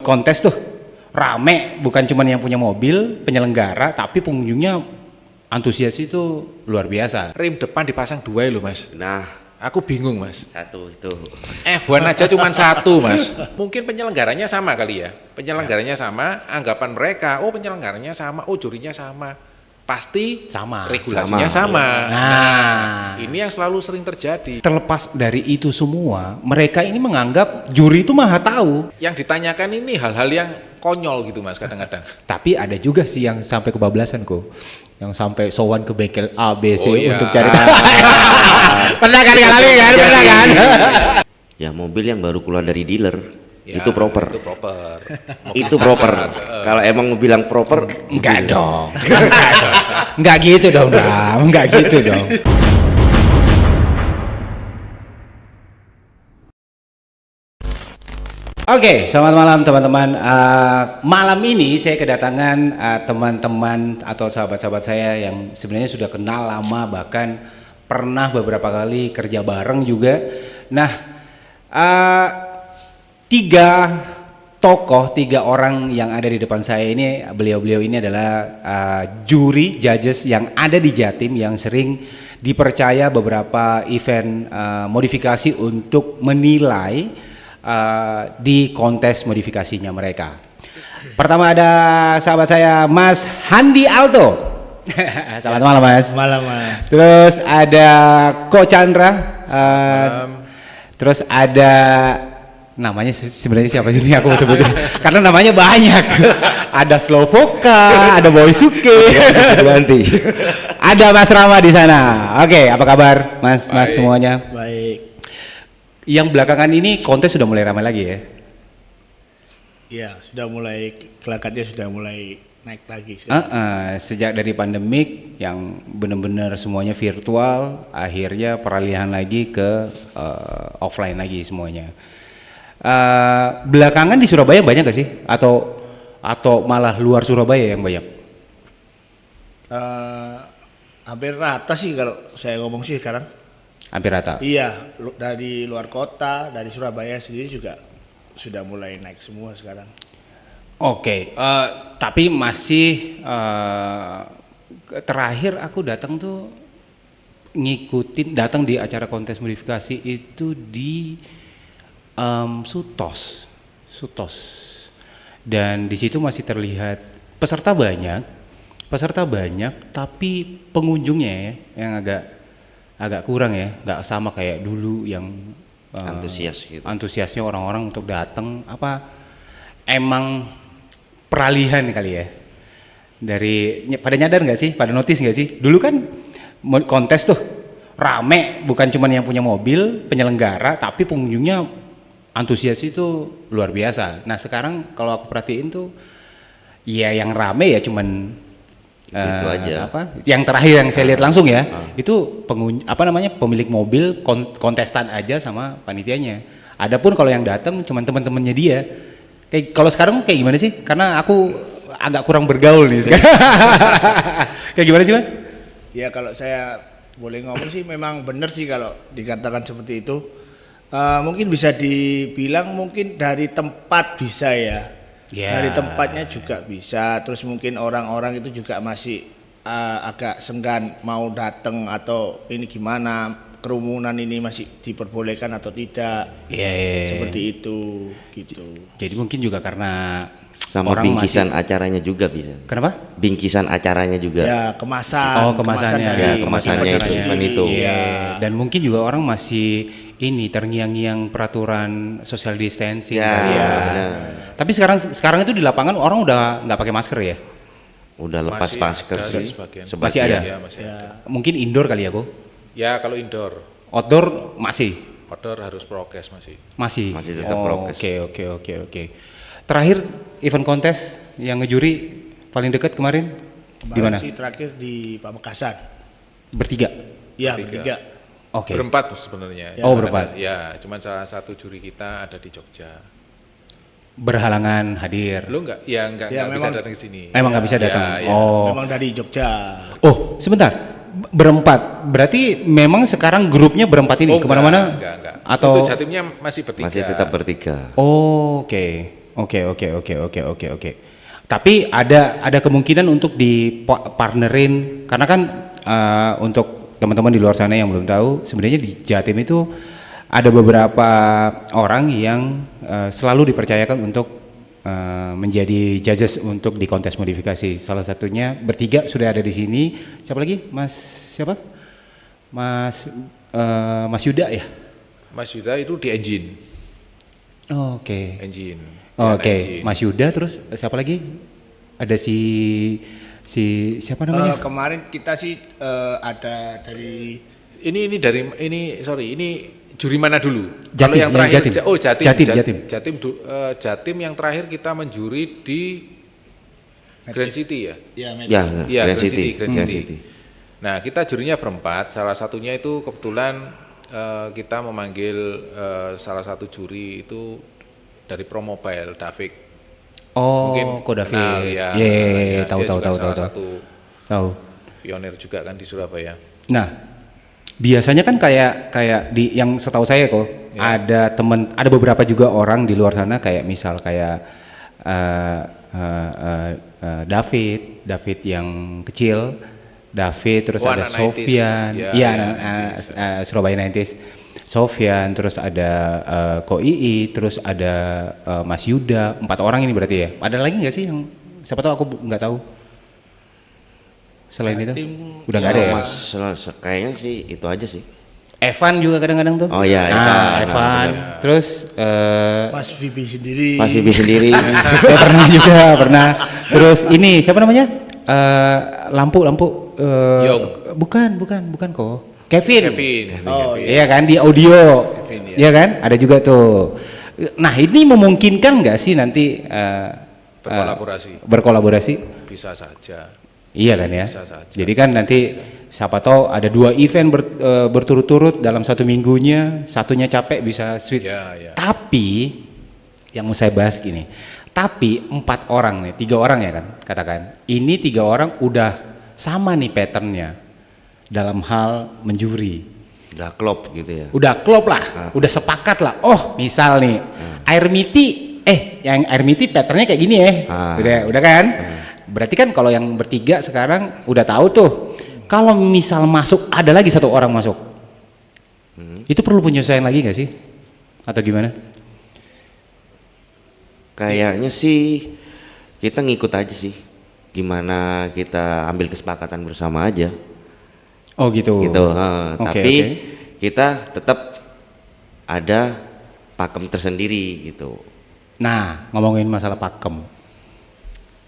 kontes tuh rame, bukan cuma yang punya mobil, penyelenggara, tapi pengunjungnya antusias itu luar biasa. Rim depan dipasang 2 loh mas. Nah, Aku bingung mas. satu itu. F1 aja cuma 1 mas. Mungkin penyelenggaranya sama kali ya. Penyelenggaranya sama, anggapan mereka, oh penyelenggaranya sama, oh jurinya sama. Pasti Sama. regulasinya sama. Nah, Ini yang selalu sering terjadi. terlepas dari itu semua, mereka ini menganggap juri itu maha tahu. Yang ditanyakan ini hal-hal yang konyol gitu mas kadang-kadang. Tapi ada juga sih yang sampai kebablasan kok. Yang sampai sowan ke bengkel A, B, C Oh, iya. untuk cari pernah kan ngalami kan? Pernah kan? Ya mobil yang baru keluar dari dealer Ya, itu proper. Itu proper. Itu proper. Kalau emang mau bilang proper, Enggak dong. Enggak gitu dong, Bram. Enggak gitu dong. Oke, selamat malam teman-teman. Malam ini saya kedatangan teman-teman atau sahabat-sahabat saya yang sebenarnya sudah kenal lama, bahkan pernah beberapa kali kerja bareng juga. Nah, tiga orang yang ada di depan saya ini, beliau-beliau ini adalah juri judges yang ada di Jatim yang sering dipercaya beberapa event modifikasi untuk menilai di kontes modifikasinya mereka. Pertama ada sahabat saya Mas Handi Alto. Selamat malam Mas. Malam Mas. Terus ada Ko Chandra. Terus ada namanya sebenarnya siapa sih ini aku mau sebutin karena namanya banyak. Ada Slovoka, ada Boysuke, ganti. ada Mas Rama di sana. Oke, apa kabar Mas? Mas Baik. semuanya? Baik. Yang belakangan ini kontes sudah mulai ramai lagi ya? Ya, sudah mulai kelakatnya sudah mulai naik lagi sekarang. Sejak dari pandemik yang benar-benar semuanya virtual, akhirnya peralihan lagi ke offline lagi semuanya. Belakangan di Surabaya banyak gak sih? Atau malah luar Surabaya yang banyak? Hampir rata sih kalau saya ngomong sih sekarang. Hampir rata. Iya, dari luar kota, dari Surabaya sendiri juga sudah mulai naik semua sekarang. Oke, tapi masih terakhir aku datang tuh datang di acara kontes modifikasi itu di Sutos, dan di situ masih terlihat peserta banyak, tapi pengunjungnya ya, yang agak kurang ya, nggak sama kayak dulu yang Antusias gitu. Antusiasnya orang-orang untuk datang, apa emang peralihan kali ya pada nyadar nggak sih, pada notice nggak sih, dulu kan kontes tuh rame, bukan cuma yang punya mobil, penyelenggara, tapi pengunjungnya antusias itu luar biasa. Nah sekarang kalau aku perhatiin tuh ya yang rame ya cuman itu aja. yang terakhir yang saya lihat langsung ya, itu pemilik mobil, kontestan aja sama panitianya. Adapun kalau yang datang cuman teman-temannya dia. Kayak kalau sekarang kayak gimana sih? Karena aku agak kurang bergaul nih sekarang. Kayak gimana sih Mas? Ya kalau saya boleh ngomong sih memang benar sih kalau dikatakan seperti itu. Mungkin bisa dibilang mungkin dari tempat bisa ya. Yeah. Dari tempatnya juga bisa, terus mungkin orang-orang itu juga masih agak senggan mau datang atau ini gimana, kerumunan ini masih diperbolehkan atau tidak. Seperti itu gitu. Jadi mungkin juga karena Sama orang bingkisan acaranya juga bisa. Kenapa? Bingkisan acaranya juga. Ya kemasan. Kemasannya. dari Ya, kemasannya itu, acaranya. event itu. Iya. Dan mungkin juga orang masih terngiang-ngiang peraturan social distancing. Ya, kali ya. benar. Tapi sekarang itu di lapangan orang udah nggak pakai masker ya? Udah lepas Masih masker ada sih. sebagian. Masih ada? Ya, masih Ya. ada. Mungkin indoor kali ya kok? Ya kalau indoor, Outdoor masih? outdoor harus prokes masih. Masih? Masih tetap prokes. Oke. Terakhir event kontes yang ngejuri paling dekat kemarin di mana? Sih terakhir di Pamekasan. Bertiga? Ya, Bertiga. bertiga. Oke. Berempat sebenarnya. Oh, berempat. Ya, cuman salah satu juri kita ada di Jogja. Berhalangan hadir. Lu nggak? Ya nggak Ya, bisa memang- datang ke sini. Emang nggak bisa Ya, datang? ya. Oh. Memang dari Jogja. Oh, sebentar. Berempat. Berarti memang sekarang grupnya berempat ini Oh, kemana-mana? enggak. Atau? Untuk Jatimnya masih bertiga. Masih tetap bertiga. Oh, oke. Oke. Tapi ada kemungkinan untuk dipartnerin karena kan untuk teman-teman di luar sana yang belum tahu, sebenarnya di Jatim itu ada beberapa orang yang selalu dipercayakan untuk menjadi judges untuk di kontes modifikasi. Salah satunya bertiga sudah ada di sini. Siapa lagi? Siapa? Mas Yuda ya? Mas Yuda itu di engine. Oke. Engine. Oke, Mas Yuda, terus siapa lagi? Ada si siapa namanya? Kemarin kita sih ada dari Ini juri mana dulu? Jatim, Kalau yang terakhir Jatim. Jatim. Jatim yang terakhir kita menjuri di Grand City ya. Ya, Iya, Grand City. Grand City. Nah, kita jurinya berempat. Salah satunya itu kebetulan kita memanggil salah satu juri itu dari Promobile, David. Oh, Mungkin kok David. kenal, ya. Tahu. Salah satu Tahu. pionir juga kan di Surabaya. Nah, biasanya kan kayak di yang setahu saya kok Ya. ada beberapa juga orang di luar sana kayak misal kayak David yang kecil, David terus ada anak 90s. Sofyan, Ya, iya ya, Surabaya 90s, Sofyan, terus ada Ko Ii, terus ada Mas Yuda, 4 orang ini berarti ya. Ada lagi nggak sih yang siapa tahu aku nggak tahu. Selain itu udah nggak ada ya. Kayaknya sih itu aja sih. Evan juga kadang-kadang tuh. Oh iya, Evan. benar. Terus Mas Vibi sendiri. Mas Bibi sendiri. saya pernah juga pernah. Terus ini siapa namanya? Lampu. Yong. Bukan kok. Kevin. Oh Iya kan di audio. Kevin, ya. Iya kan? Ada juga tuh. Nah, ini memungkinkan nggak sih nanti berkolaborasi? Bisa saja. Iya kan ya. Bisa saja, Jadi kan nanti siapa tahu ada 2 event berturut-turut dalam 1 minggunya, satunya capek bisa switch. Ya. Tapi yang mau saya bahas gini. Tapi 4 orang nih, 3 orang ya kan katakan. Ini 3 orang udah sama nih patternnya dalam hal menjuri. Udah klop gitu ya. Udah klop lah, udah sepakat lah. Oh, misal nih air miti, yang air miti patternnya kayak gini ya. Udah kan? Berarti kan kalau yang bertiga sekarang udah tahu tuh. Kalau misal masuk ada lagi 1 orang masuk, itu perlu penyesuaian lagi nggak sih? Atau gimana? Kayaknya sih kita ngikut aja sih. Gimana kita ambil kesepakatan bersama aja. Oh gitu. Gitu. Oke, Tapi oke. kita tetap ada pakem tersendiri gitu. Nah, ngomongin masalah pakem.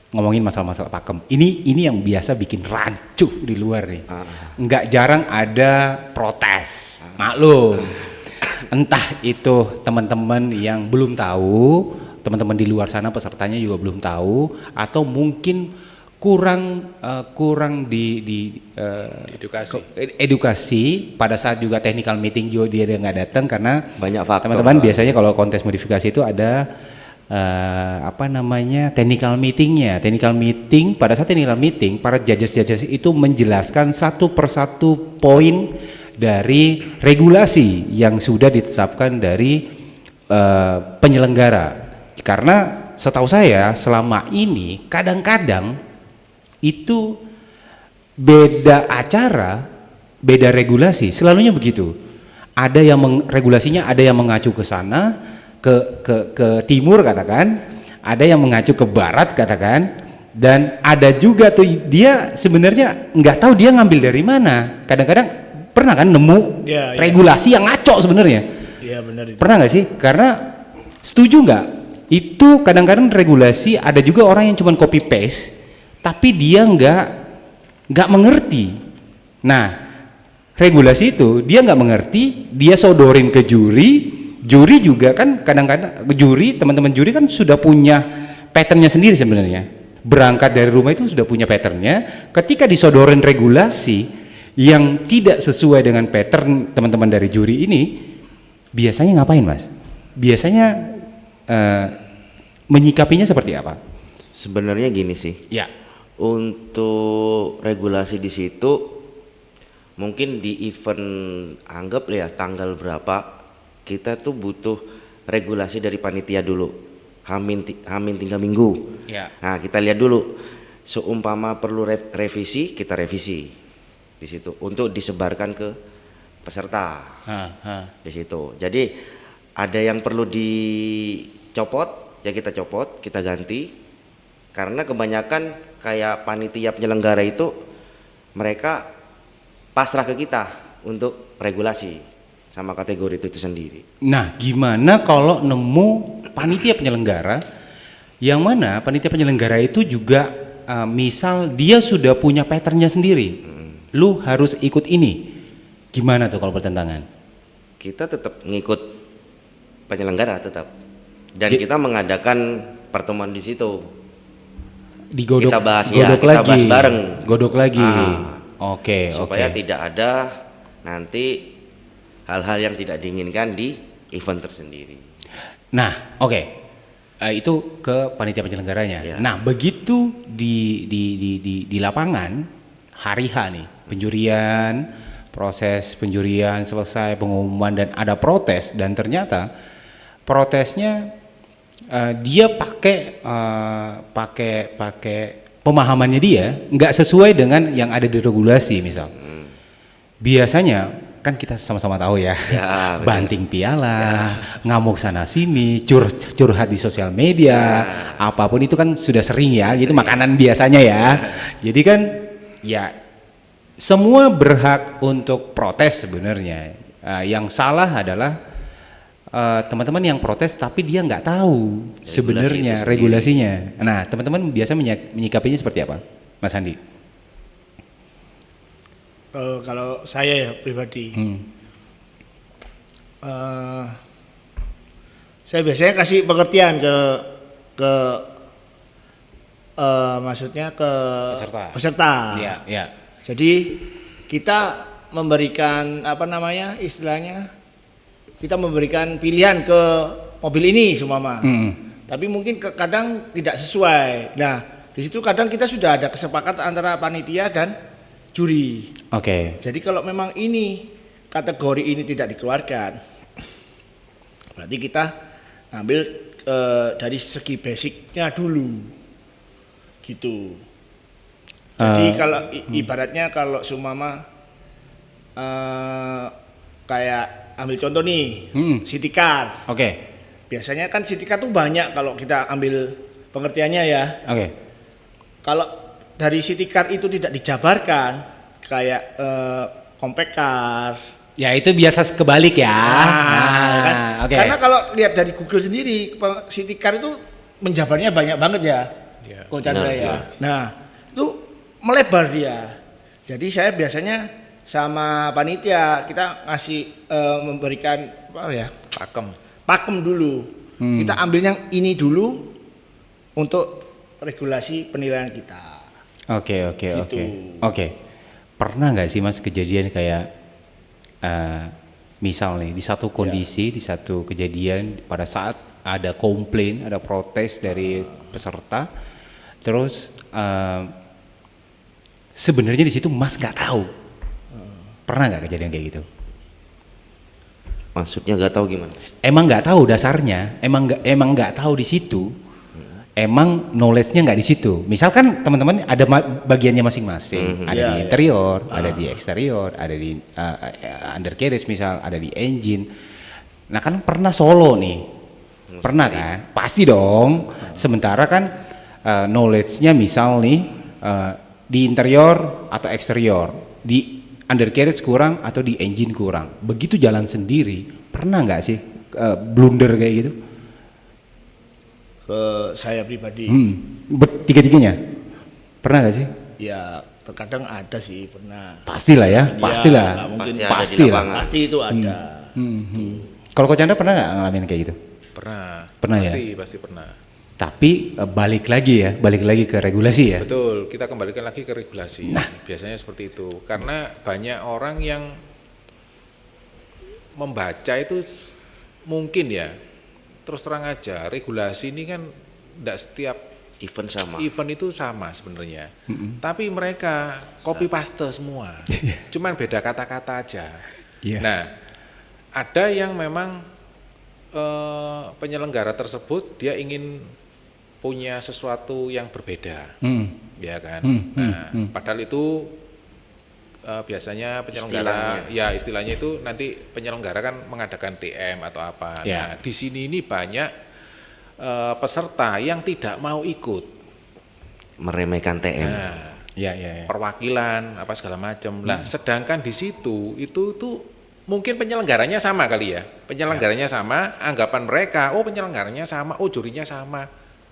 Ngomongin masalah pakem. Ini yang biasa bikin rancu di luar nih. Nggak jarang ada protes. Maklum. Entah itu teman-teman yang belum tahu, teman-teman di luar sana pesertanya juga belum tahu, atau mungkin kurang edukasi pada saat juga technical meeting juga dia nggak datang karena Banyak faktor. teman-teman biasanya kalau kontes modifikasi itu ada technical meeting. Pada saat technical meeting para judges itu menjelaskan satu persatu poin dari regulasi yang sudah ditetapkan dari penyelenggara. Karena setahu saya selama ini kadang-kadang itu beda acara, beda regulasi, selalunya begitu. Ada yang regulasinya ada yang mengacu ke sana, ke timur katakan, ada yang mengacu ke barat katakan, dan ada juga tuh dia sebenarnya nggak tahu dia ngambil dari mana. Kadang-kadang pernah kan nemu regulasi yang ngaco sebenarnya. Iya benar itu. Pernah nggak sih? Karena setuju nggak? Itu kadang-kadang regulasi ada juga orang yang cuma copy paste, tapi dia nggak mengerti. Nah, regulasi itu dia nggak mengerti, dia sodorin ke juri. Juri juga kan kadang-kadang teman-teman juri kan sudah punya patternnya sendiri sebenarnya. Berangkat dari rumah itu sudah punya patternnya. Ketika disodorin regulasi yang tidak sesuai dengan pattern teman-teman dari juri ini, biasanya ngapain mas? Biasanya menyikapinya seperti apa? Sebenarnya gini sih. Ya. Untuk regulasi di situ mungkin di event anggap ya tanggal berapa kita tuh butuh regulasi dari panitia dulu. Hamin 3 minggu. Ya. Nah, kita lihat dulu. Seumpama perlu revisi, kita revisi di situ untuk disebarkan ke peserta di situ. Jadi ada yang perlu dicopot, ya kita copot, kita ganti. Karena kebanyakan kayak panitia penyelenggara itu mereka pasrah ke kita untuk regulasi sama kategori itu sendiri. Nah, gimana kalau nemu panitia penyelenggara yang mana panitia penyelenggara itu juga misal dia sudah punya patternnya sendiri, lu harus ikut ini, gimana tuh kalau bertentangan? Kita tetap ngikut penyelenggara tetap, dan kita mengadakan pertemuan di situ. Digodok, Kita bahas godok kita lagi, bahas bareng, godok lagi. Oke. Supaya oke. tidak ada nanti hal-hal yang tidak diinginkan di event tersendiri. Nah, oke. Itu ke panitia penyelenggaranya. Ya. Nah, begitu di lapangan hari H nih, penjurian, proses penjurian selesai, pengumuman dan ada protes, dan ternyata protesnya dia pakai pemahamannya dia nggak sesuai dengan yang ada di regulasi misal. Biasanya kan kita sama-sama tahu ya, Ya, banting piala, ngamuk sana sini, curhat di sosial media, apapun itu kan sudah sering ya, gitu makanan biasanya ya. Jadi kan ya semua berhak untuk protes sebenarnya. Yang salah adalah teman-teman yang protes tapi dia nggak tahu sebenarnya regulasinya. Nah, teman-teman biasa menyikapinya seperti apa, Mas Andi? Kalau saya ya pribadi, saya biasanya kasih pengertian ke maksudnya ke peserta. Iya, iya. Jadi kita memberikan istilahnya kita memberikan pilihan ke mobil ini seumpama. Tapi mungkin kadang tidak sesuai. Nah, di situ kadang kita sudah ada kesepakatan antara panitia dan juri. Oke. Jadi kalau memang ini kategori ini tidak dikeluarkan, berarti kita ambil dari segi basicnya dulu, gitu. Jadi kalau ibaratnya kalau seumpama kayak ambil contoh nih, city car. Oke. Biasanya kan city car tuh banyak kalau kita ambil pengertiannya ya. Oke. Kalau dari city car itu tidak dijabarkan kayak compact car. Ya itu biasa kebalik ya. Kan? Oke. Karena kalau lihat dari Google sendiri, city car itu menjabarnya banyak banget ya, Ko Chandra ya. Nah itu melebar dia. Jadi saya biasanya sama panitia kita ngasih memberikan pakem dulu. Kita ambil yang ini dulu untuk regulasi penilaian kita. Oke. Gitu. Oke. Pernah nggak sih Mas kejadian kayak misal nih di satu kondisi, di satu kejadian pada saat ada komplain, ada protes dari peserta, terus sebenarnya di situ Mas nggak tahu. Pernah nggak kejadian kayak gitu? Maksudnya nggak tahu gimana? Emang nggak tahu dasarnya, emang nggak tahu di situ. Emang knowledge-nya nggak di situ. Misalkan teman-teman ada bagiannya masing-masing, ada di interior, ada di eksterior, ada di undercarriage misal, ada di engine. Nah kan pernah solo nih, pernah kan? Pasti dong. Sementara kan knowledge-nya misal nih di interior atau eksterior, di undercarriage kurang atau di engine kurang. Begitu jalan sendiri, pernah nggak sih blunder kayak gitu? Ke saya pribadi. Tiga-tiganya pernah nggak sih? Ya terkadang ada sih, pernah. Pastilah ya, pastilah. Pastilah. Pasti itu ada. Kalau Ko Chandra pernah nggak ngalamin kayak gitu? Pernah ya? Pasti pernah. Tapi balik lagi ke regulasi ya. Betul, kita kembalikan lagi ke regulasi. Biasanya seperti itu. Karena banyak orang yang membaca itu mungkin ya, terus terang aja, regulasi ini kan tidak setiap event itu sama sebenarnya. Tapi mereka copy paste semua. Cuman beda kata-kata aja. Iya. Nah, ada yang memang penyelenggara tersebut dia ingin punya sesuatu yang berbeda, ya kan. Padahal itu biasanya penyelenggara, istilahnya itu nanti penyelenggara kan mengadakan TM atau apa. Nah, di sini ini banyak peserta yang tidak mau ikut, meremehkan TM. Perwakilan apa segala macam. Lah, sedangkan di situ itu tuh mungkin penyelenggaranya sama kali ya. Penyelenggaranya sama, anggapan mereka, oh penyelenggaranya sama, oh jurinya sama.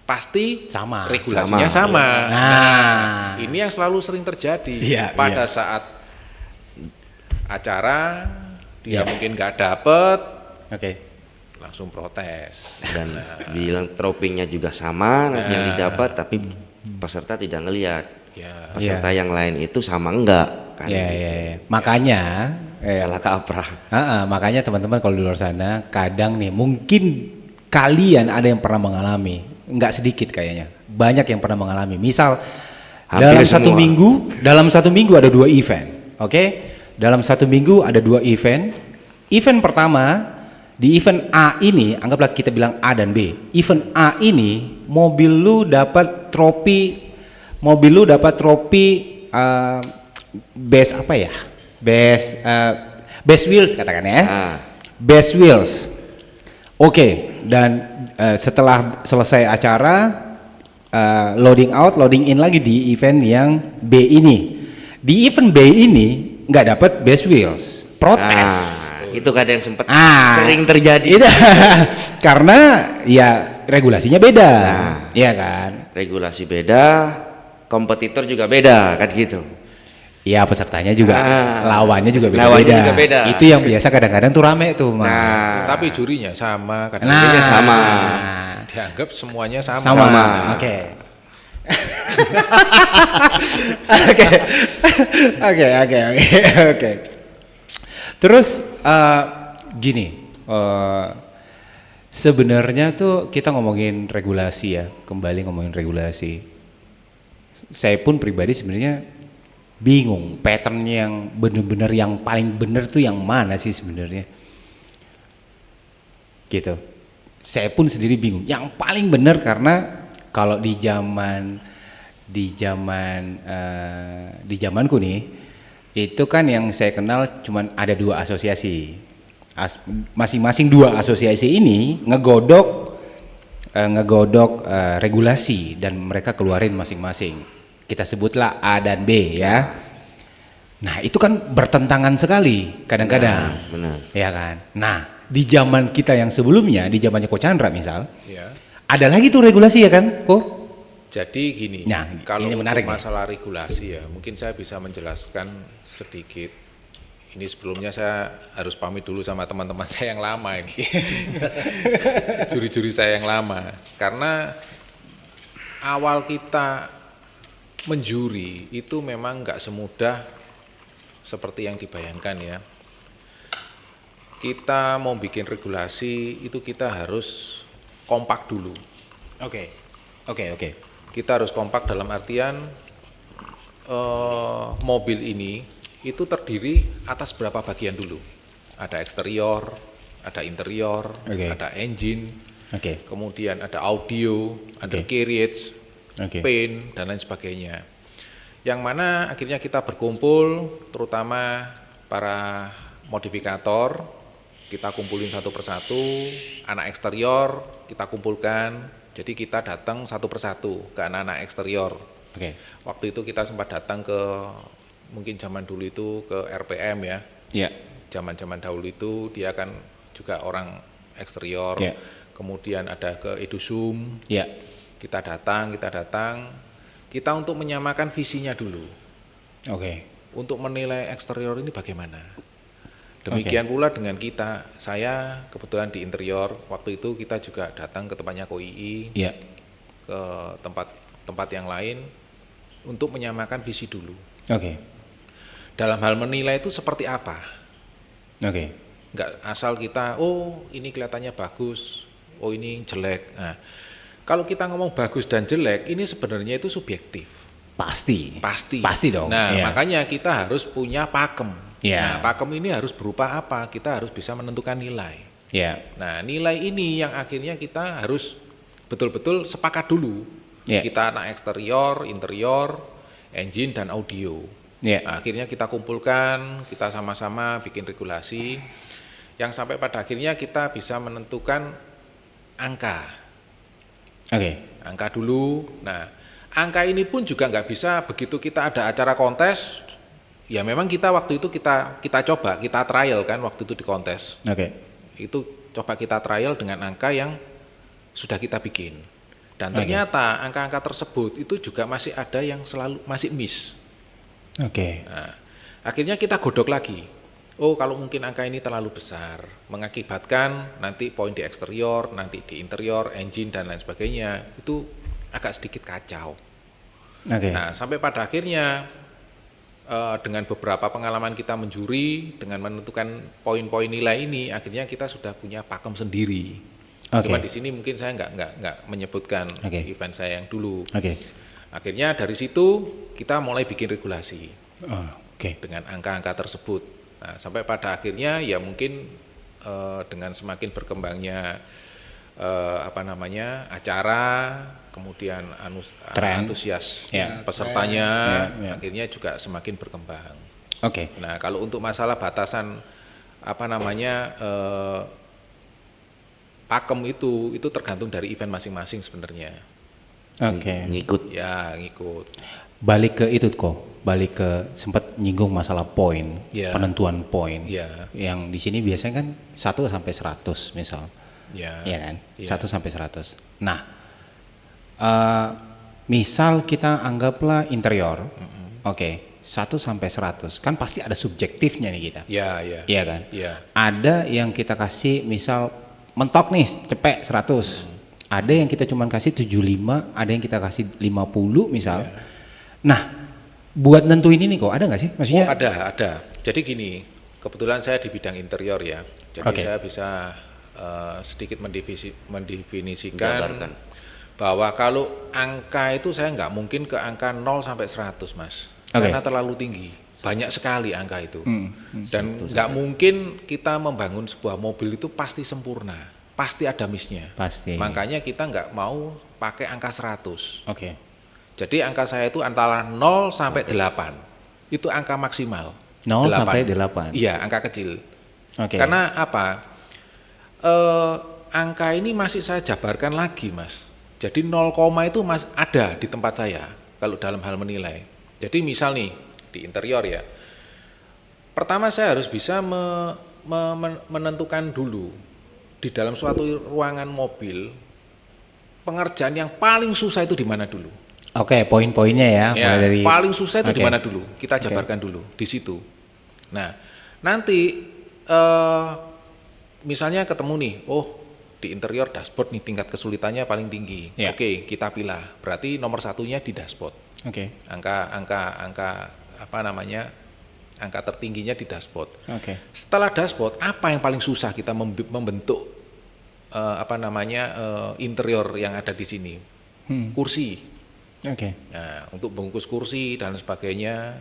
Pasti sama, regulasinya sama. Nah, ini yang selalu sering terjadi. Pada saat acara dia mungkin nggak dapet, langsung protes. Dan bilang tropinya juga sama, nanti yang didapat, tapi peserta tidak ngelihat. Peserta yang lain itu sama enggak kan? Makanya salah kaprah. Makanya teman-teman kalau di luar sana kadang nih mungkin kalian ada yang pernah mengalami, enggak sedikit kayaknya, banyak yang pernah mengalami. Misal hampir dalam satu minggu ada 2 event, dalam satu minggu ada 2 event. Event pertama di event A ini, anggaplah kita bilang A dan B. Event A ini mobil lu dapat trofi best apa ya? Best wheels katakan ya. Best wheels. Dan setelah selesai acara loading out, loading in lagi di event yang B ini. Di event B ini nggak dapat best wheels. Protes. Itu kadang sempat sering terjadi. Karena ya regulasinya beda. Iya kan? Regulasi beda, kompetitor juga beda kan gitu. Iya, pesertanya juga, lawannya juga beda-beda. Itu yang biasa kadang-kadang tuh rame tuh, Mas. Tapi jurinya sama, kadang-kadang sama. Dianggap semuanya sama. Oke. Terus gini, sebenarnya tuh kita ngomongin regulasi ya, kembali ngomongin regulasi. Saya pun pribadi sebenarnya bingung pattern yang bener-bener yang paling bener tuh yang mana sih sebenarnya gitu. Saya pun sendiri bingung yang paling bener, karena kalau di zamanku nih itu kan yang saya kenal cuman ada 2 asosiasi, masing-masing 2 asosiasi ini ngegodok regulasi dan mereka keluarin masing-masing. Kita sebutlah A dan B ya. Nah itu kan bertentangan sekali kadang-kadang, ya kan. Nah di zaman kita yang sebelumnya, di zamannya Ko Chandra misal, ada lagi tuh regulasi ya kan, Ko? Jadi gini, kalau untuk masalah regulasi ya, mungkin saya bisa menjelaskan sedikit. Ini sebelumnya saya harus pamit dulu sama teman-teman saya yang lama ini, juri-juri saya yang lama, karena awal kita menjuri itu memang nggak semudah seperti yang dibayangkan ya. Kita mau bikin regulasi itu kita harus kompak dulu. Oke. Kita harus kompak dalam artian mobil ini itu terdiri atas berapa bagian dulu. Ada eksterior, ada interior, ada engine, kemudian ada audio, ada carriage, paint dan lain sebagainya. Yang mana akhirnya kita berkumpul, terutama para modifikator, kita kumpulin satu persatu, anak eksterior kita kumpulkan. Jadi kita datang satu persatu ke anak-anak eksterior. Waktu itu kita sempat datang ke, mungkin zaman dulu itu ke RPM ya. Zaman-zaman dahulu itu dia kan juga orang eksterior. Kemudian ada ke Edusum. Kita datang, kita untuk menyamakan visinya dulu. Untuk menilai eksterior ini bagaimana. Demikian pula dengan kita, saya kebetulan di interior, waktu itu kita juga datang ke tempatnya KOII, ke tempat yang lain, untuk menyamakan visi dulu. Dalam hal menilai itu seperti apa. Nggak asal kita, oh ini kelihatannya bagus, oh ini jelek. Nah, kalau kita ngomong bagus dan jelek, ini sebenarnya itu subjektif. Pasti dong. Nah, makanya kita harus punya pakem. Nah, pakem ini harus berupa apa? Kita harus bisa menentukan nilai. Ya. Nah, nilai ini yang akhirnya kita harus betul-betul sepakat dulu. Ya. Kita anak eksterior, interior, engine dan audio. Ya. Nah, akhirnya kita kumpulkan, kita sama-sama bikin regulasi yang sampai pada akhirnya kita bisa menentukan angka. Oke. Angka dulu. Nah, angka ini pun juga nggak bisa begitu kita ada acara kontes. Ya memang kita waktu itu kita coba, kita trial kan waktu itu di kontes. Oke. Itu coba kita trial dengan angka yang sudah kita bikin. Dan ternyata angka-angka tersebut itu juga masih ada yang selalu masih miss. Oke. Nah, akhirnya kita godok lagi. Oh, kalau mungkin angka ini terlalu besar, mengakibatkan nanti poin di eksterior, nanti di interior, engine dan lain sebagainya, itu agak sedikit kacau. Oke. Nah, sampai pada akhirnya dengan beberapa pengalaman kita menjuri, dengan menentukan poin-poin nilai ini, akhirnya kita sudah punya pakem sendiri. Oke. Cuma di sini mungkin saya nggak menyebutkan event saya yang dulu. Oke. Akhirnya dari situ kita mulai bikin regulasi Oke. dengan angka-angka tersebut. Nah, sampai pada akhirnya ya mungkin dengan semakin berkembangnya acara, kemudian antusias pesertanya, akhirnya juga semakin berkembang. Oke. Nah, kalau untuk masalah batasan pakem itu tergantung dari event masing-masing sebenarnya. Oke. Ngikut. Ya, ngikut. Balik ke itu kok, balik ke sempat nyinggung masalah poin, penentuan poin. Yang di sini biasanya kan 1 sampai 100 misal. Iya kan? 1 sampai 100. Nah, misal kita anggaplah interior. Oke, 1 sampai 100. Kan pasti ada subjektifnya nih kita. Iya kan? Iya. Ada yang kita kasih misal mentok nih, cepet 100. Ada yang kita cuma kasih 75, ada yang kita kasih 50 misal. Nah, buat nentuin ini kok ada nggak sih? Maksudnya? Oh, ada. Jadi gini, kebetulan saya di bidang interior ya. Jadi saya bisa sedikit mendefinisikan bahwa kalau angka itu saya nggak mungkin ke angka 0 sampai 100 Mas, karena terlalu tinggi, banyak sekali angka itu. Dan nggak mungkin kita membangun sebuah mobil itu pasti sempurna, pasti ada missnya. Makanya kita nggak mau pakai angka 100. Jadi angka saya itu antara 0 sampai 8, itu angka maksimal. 0 sampai 8? Iya, angka kecil. Karena apa? Angka ini masih saya jabarkan lagi Mas. Jadi 0, itu ada di tempat saya kalau dalam hal menilai. Jadi misal nih di interior ya, pertama saya harus bisa menentukan dulu di dalam suatu ruangan mobil, pengerjaan yang paling susah itu di mana dulu. Poin-poinnya ya. Mulai dari paling susah itu di mana dulu, kita jabarkan dulu di situ. Nah, nanti misalnya ketemu nih, di interior dashboard nih tingkat kesulitannya paling tinggi. Kita pilih. Berarti nomor satunya di dashboard. Angka tertingginya di dashboard. Setelah dashboard, apa yang paling susah kita membentuk interior yang ada di sini? Kursi. Nah, untuk bungkus kursi dan sebagainya.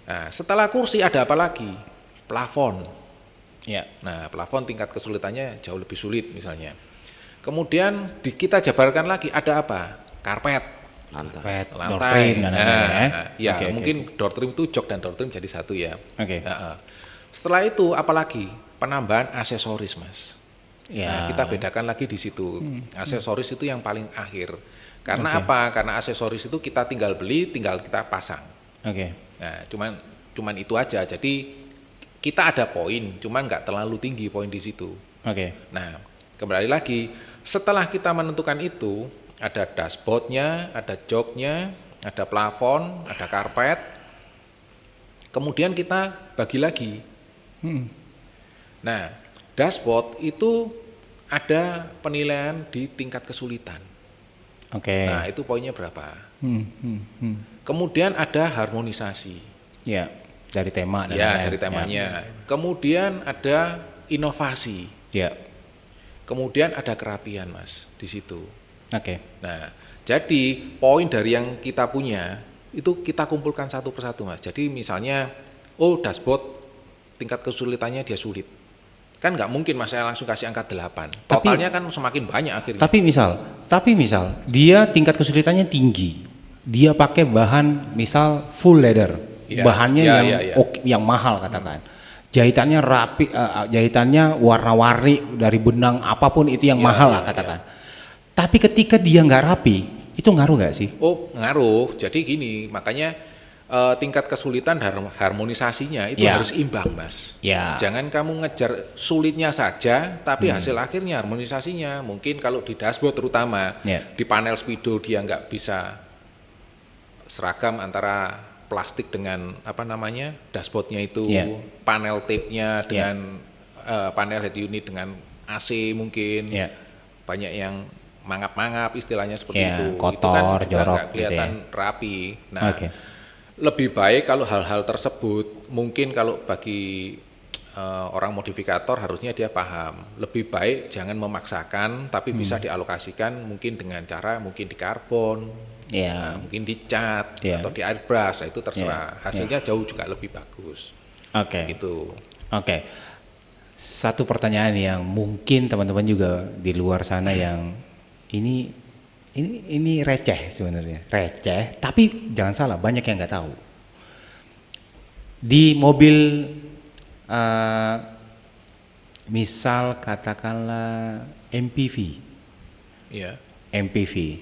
Nah, setelah kursi ada apa lagi? Plafon. Nah, plafon tingkat kesulitannya jauh lebih sulit misalnya. Kemudian kita jabarkan lagi ada apa? Karpet, lantai. Door trim dan mungkin door trim itu jok dan door trim jadi satu ya. Setelah itu apalagi? Penambahan aksesoris Mas. Nah, kita bedakan lagi di situ. Aksesoris itu yang paling akhir. Karena apa? Karena aksesoris itu kita tinggal beli, tinggal kita pasang. Nah, cuman itu aja. Jadi kita ada poin, cuman nggak terlalu tinggi poin di situ. Nah, kembali lagi, setelah kita menentukan itu, ada dashboardnya, ada joknya, ada plafon, ada karpet. Kemudian kita bagi lagi. Nah, dashboard itu ada penilaian di tingkat kesulitan. Nah, itu poinnya berapa? Kemudian ada harmonisasi. Dari tema dan dari temanya. Kemudian ada inovasi. Kemudian ada kerapian Mas di situ. Nah, jadi poin dari yang kita punya itu kita kumpulkan satu persatu Mas. Jadi misalnya dashboard tingkat kesulitannya dia sulit. Kan nggak mungkin Mas saya langsung kasih angka 8. Tapi- Totalnya kan semakin banyak akhirnya. Tapi misal dia tingkat kesulitannya tinggi, dia pakai bahan misal full leather, Iya, bahannya iya, yang iya, iya. yang mahal katakan, jahitannya rapi, jahitannya warna-warni dari benang apapun itu yang Iya, mahal iya, lah katakan. Tapi ketika dia nggak rapi, itu ngaruh nggak sih? Oh, ngaruh. Jadi gini, makanya tingkat kesulitan dan harmonisasinya itu Ya. harus imbang, Mas. Ya. Jangan kamu ngejar sulitnya saja, tapi hasil akhirnya harmonisasinya. Mungkin kalau di dashboard terutama, Ya. di panel speedo dia nggak bisa seragam antara plastik dengan apa namanya dashboardnya itu, Ya. panel tape-nya dengan panel head unit dengan AC mungkin. Ya. Banyak yang mangap-mangap istilahnya seperti Ya, itu. kotor, Itu kan juga jorok nggak kelihatan gitu ya. rapi. Nah, Oke. lebih baik kalau hal-hal tersebut mungkin kalau bagi orang modifikator harusnya dia paham. Lebih baik jangan memaksakan, tapi bisa dialokasikan mungkin dengan cara mungkin di karbon, Ya. mungkin dicat Ya. atau di airbrush. Nah, itu terserah. Ya. Hasilnya jauh juga lebih bagus. Oke. Gitu. Oke. Satu pertanyaan yang mungkin teman-teman juga di luar sana yang ini receh sebenarnya, receh. Tapi jangan salah, banyak yang nggak tahu. Di mobil, misal katakanlah Iya. MPV,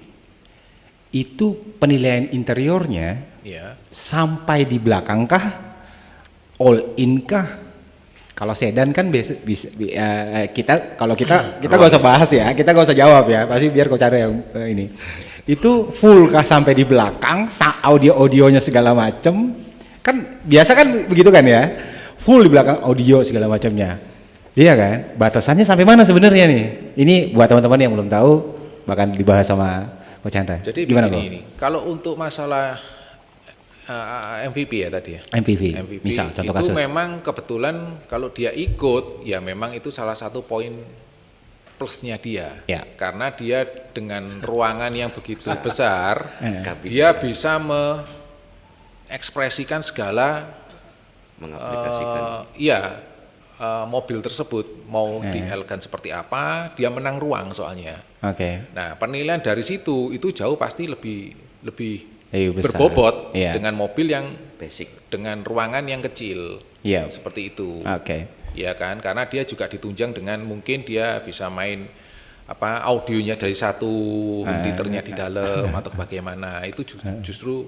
itu penilaian interiornya Iya. sampai di belakang kah, all in kah? Kalau sedan kan kita gak usah bahas ya, kita gak usah jawab ya, pasti biar kau cari yang ini. Itu full kah sampai di belakang, audionya segala macem, kan biasa kan begitu kan ya, full di belakang audio segala macamnya, iya kan? Batasannya sampai mana sebenarnya nih? Ini buat teman-teman yang belum tahu, bahkan dibahas sama Ko Chandra. Jadi Gimana begini Ko? ini, kalau untuk masalah MVP ya tadi ya. MPV, MVP misal contoh itu kasus. memang kebetulan kalau dia ikut ya memang itu salah satu poin plusnya dia. Ya. Karena dia dengan ruangan yang begitu besar, Kabin. dia bisa mengekspresikan segala Mengaplikasikan. mobil tersebut mau dielegan seperti apa, dia menang ruang soalnya. Oke. Nah, penilaian dari situ itu jauh pasti lebih Lebih besar. berbobot Iya. dengan mobil yang Basic. dengan ruangan yang kecil. Iya. Seperti itu. Oke. Ya kan? Karena dia juga ditunjang dengan mungkin dia bisa main audionya dari satu titernya di dalam atau bagaimana. Itu justru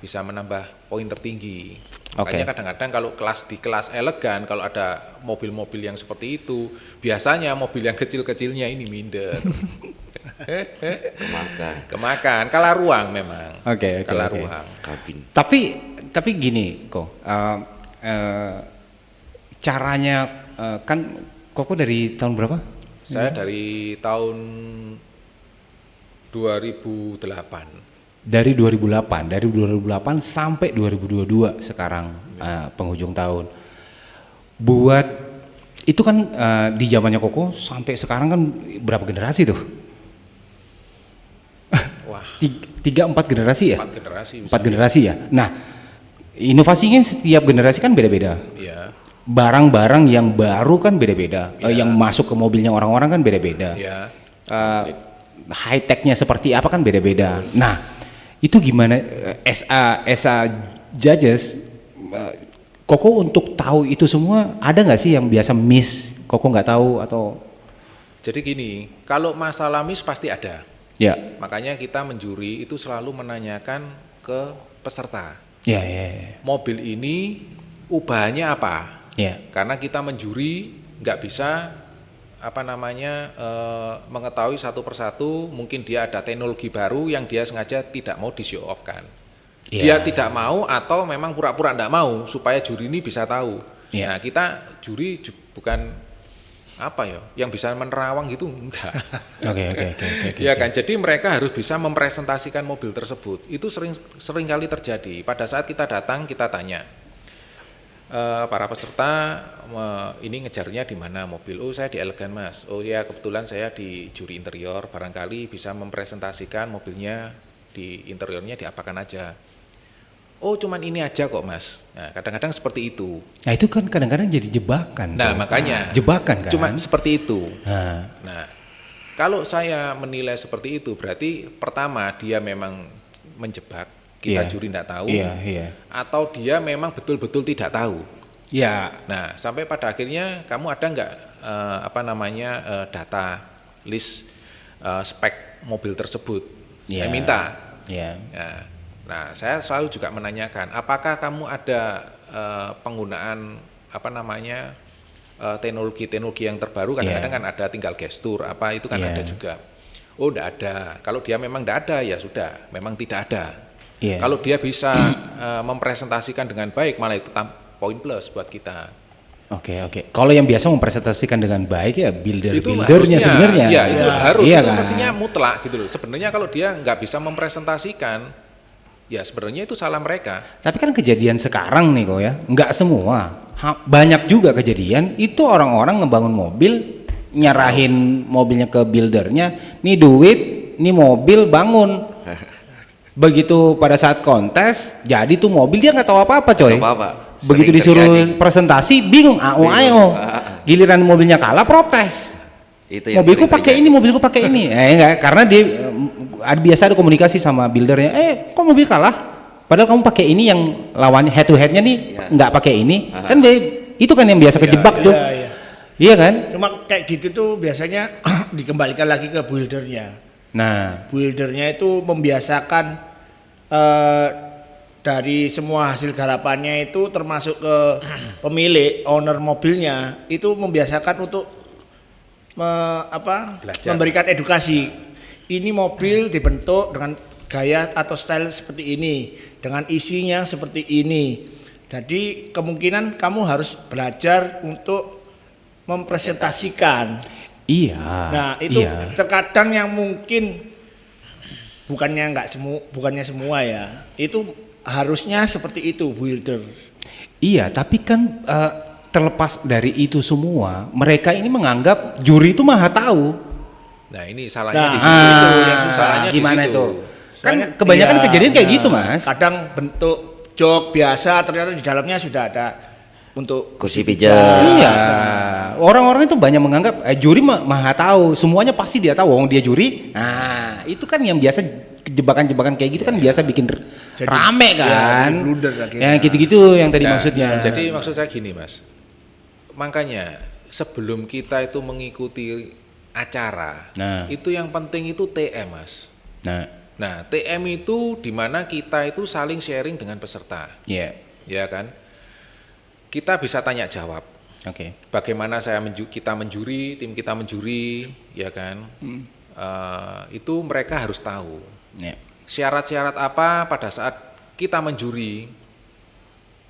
bisa menambah poin tertinggi. Makanya kadang-kadang kalau di kelas elegan kalau ada mobil-mobil yang seperti itu, biasanya mobil yang kecil-kecilnya ini minder. Kemakan, kalah ruang memang. Oke, kalah oke. ruang. Kabin. Tapi gini kok, caranya kan Koko dari tahun berapa? Saya dari tahun 2008. Dari 2008 sampai 2022 sekarang penghujung tahun. Buat itu kan di zamannya Koko sampai sekarang kan berapa generasi tuh? Wah, 3-4 generasi ya? 4 generasi. 4 generasi ya. Nah, inovasinya setiap generasi kan beda-beda. Ya, Barang-barang yang baru kan beda-beda. Yang masuk ke mobilnya orang-orang kan beda-beda. ya. High tech-nya seperti apa kan beda-beda. Nah, itu gimana SA judges Koko untuk tahu itu semua ada nggak sih yang biasa miss Koko nggak tahu atau Jadi gini, kalau masalah miss pasti ada. ya Makanya kita menjuri itu selalu menanyakan ke peserta. ya Mobil ini ubahannya apa? ya Karena kita menjuri nggak bisa mengetahui satu persatu, mungkin dia ada teknologi baru yang dia sengaja tidak mau di show off kan. Dia tidak mau atau memang pura-pura tidak mau supaya juri ini bisa tahu. Iya. Nah, kita juri bukan yang bisa menerawang gitu enggak. Oke. Ya kan, jadi mereka harus bisa mempresentasikan mobil tersebut. Itu sering kali terjadi. Pada saat kita datang, kita tanya para peserta, ini ngejarnya di mana mobil? Oh, saya di elegan Mas. Oh ya, kebetulan saya di juri interior. Barangkali bisa mempresentasikan mobilnya di interiornya diapakan aja. oh cuman ini aja kok Mas. Nah kadang-kadang seperti itu. Nah itu kan kadang-kadang jadi jebakan. Nah makanya jebakan kan. cuma seperti itu. Nah, kalau saya menilai seperti itu berarti pertama dia memang menjebak, kita juri tidak tahu, atau dia memang betul-betul tidak tahu. Iya. Nah sampai pada akhirnya kamu ada nggak data list spek mobil tersebut? Saya minta. Nah, saya selalu juga menanyakan, apakah kamu ada penggunaan teknologi yang terbaru? Kadang-kadang kan ada tinggal gestur, apa itu kan ada juga. Oh, enggak ada. Kalau dia memang enggak ada, ya sudah, memang tidak ada. Kalau dia bisa mempresentasikan dengan baik, malah itu poin plus buat kita. Oke. Kalau yang biasa mempresentasikan dengan baik ya buildernya sebenarnya. Iya, itu harus. Iya itu kan? mestinya mutlak gitu loh. Sebenarnya kalau dia nggak bisa mempresentasikan, ya sebenarnya itu salah mereka. Tapi kan kejadian sekarang nih kok ya, nggak semua. Banyak juga kejadian itu orang-orang ngebangun mobil, nyerahin mobilnya ke buildernya, nih duit, nih mobil bangun. Begitu pada saat kontes, jadi tuh mobil dia nggak tahu apa-apa coy. Begitu disuruh presentasi, bingung, giliran mobilnya kalah protes. Mobilku pakai ini, mobilku pakai ini. Enggak, karena dia biasa ada komunikasi sama buildernya. Kok mobil kalah? Padahal kamu pakai ini yang lawannya head to headnya nih nggak pakai ini. Kan itu kan yang biasa kejebak tuh. Iya kan? Cuma kayak gitu tuh biasanya dikembalikan lagi ke buildernya. Nah, buildernya itu membiasakan dari semua hasil garapannya itu termasuk ke pemilik owner mobilnya itu membiasakan untuk memberikan edukasi. Ini mobil dibentuk dengan gaya atau style seperti ini, dengan isinya seperti ini. Jadi kemungkinan kamu harus belajar untuk mempresentasikan. Iya. Nah itu terkadang yang mungkin bukannya semua ya, itu harusnya seperti itu builder. Iya, tapi kan terlepas dari itu semua, mereka ini menganggap juri itu maha tahu. Nah ini salahnya di situ. Yang salahnya gimana di situ. itu? Kan kebanyakan kejadian kayak gitu Mas. Kadang bentuk jok biasa ternyata di dalamnya sudah ada untuk kursi pijat. Iya, orang-orang itu banyak menganggap juri maha tahu, semuanya pasti dia tahu, wong dia juri. Nah, itu kan yang biasa jebakan-jebakan kayak gitu kan biasa bikin rame kan. Yang gitu-gitu yang tadi maksudnya. Jadi maksud saya gini Mas, makanya sebelum kita itu mengikuti acara, itu yang penting itu TM Mas. Nah TM itu dimana kita itu saling sharing dengan peserta. Ya kan. Kita bisa tanya jawab. Bagaimana kita menjuri, tim kita menjuri, ya kan? Itu mereka harus tahu. Syarat-syarat apa pada saat kita menjuri,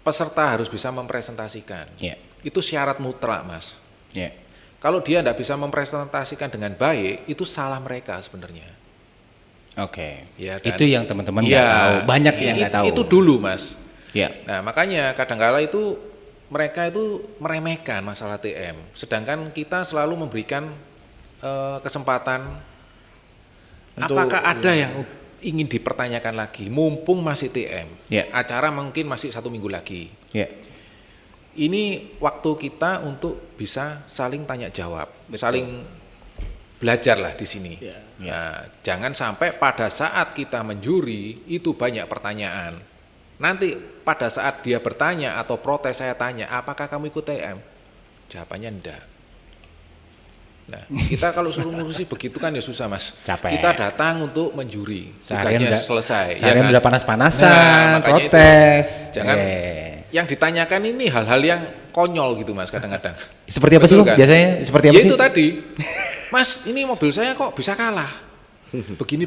peserta harus bisa mempresentasikan. Itu syarat mutlak, Mas. Kalau dia tidak bisa mempresentasikan dengan baik, itu salah mereka sebenarnya. Ya kan? Itu yang teman-teman nggak tahu. Banyak yang nggak tahu. Itu dulu, Mas. Nah, makanya kadang-kala itu mereka itu meremehkan masalah TM, sedangkan kita selalu memberikan kesempatan. Apakah ada yang ingin dipertanyakan lagi, mumpung masih TM, acara mungkin masih 1 minggu lagi. Ini waktu kita untuk bisa saling tanya jawab, saling belajar lah di sini. Nah, jangan sampai pada saat kita menjuri itu banyak pertanyaan. Nanti pada saat dia bertanya atau protes saya tanya, apakah kamu ikut TM? Jawabannya enggak. Nah, kita kalau suruh ngurusi begitu kan ya susah Mas. Capek. Kita datang untuk menjuri, tugasnya selesai. Seharian udah panas-panasan, itu, protes. jangan yang ditanyakan ini hal-hal yang konyol gitu Mas kadang-kadang. Seperti apa sih kan? Biasanya? Seperti apa sih? Itu tadi, Mas ini mobil saya kok bisa kalah. Begini.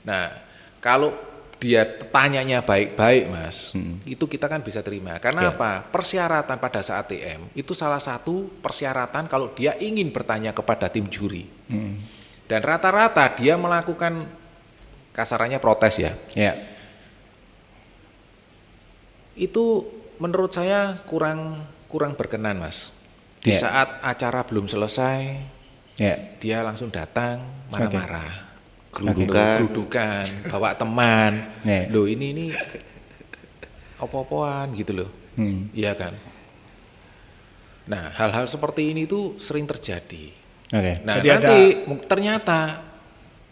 Nah, kalau dia tanyanya baik-baik Mas, itu kita kan bisa terima. Karena apa? Persyaratan pada saat TM itu salah satu persyaratan kalau dia ingin bertanya kepada tim juri. Dan rata-rata dia melakukan kasarannya protes ya. Itu menurut saya kurang berkenan Mas. Di saat acara belum selesai, dia langsung datang marah-marah. Gerudukan, bawa teman. Loh ini opo-opoan gitu loh. Iya kan? Nah, hal-hal seperti ini tuh sering terjadi. Oke. Nah, Jadi nanti ternyata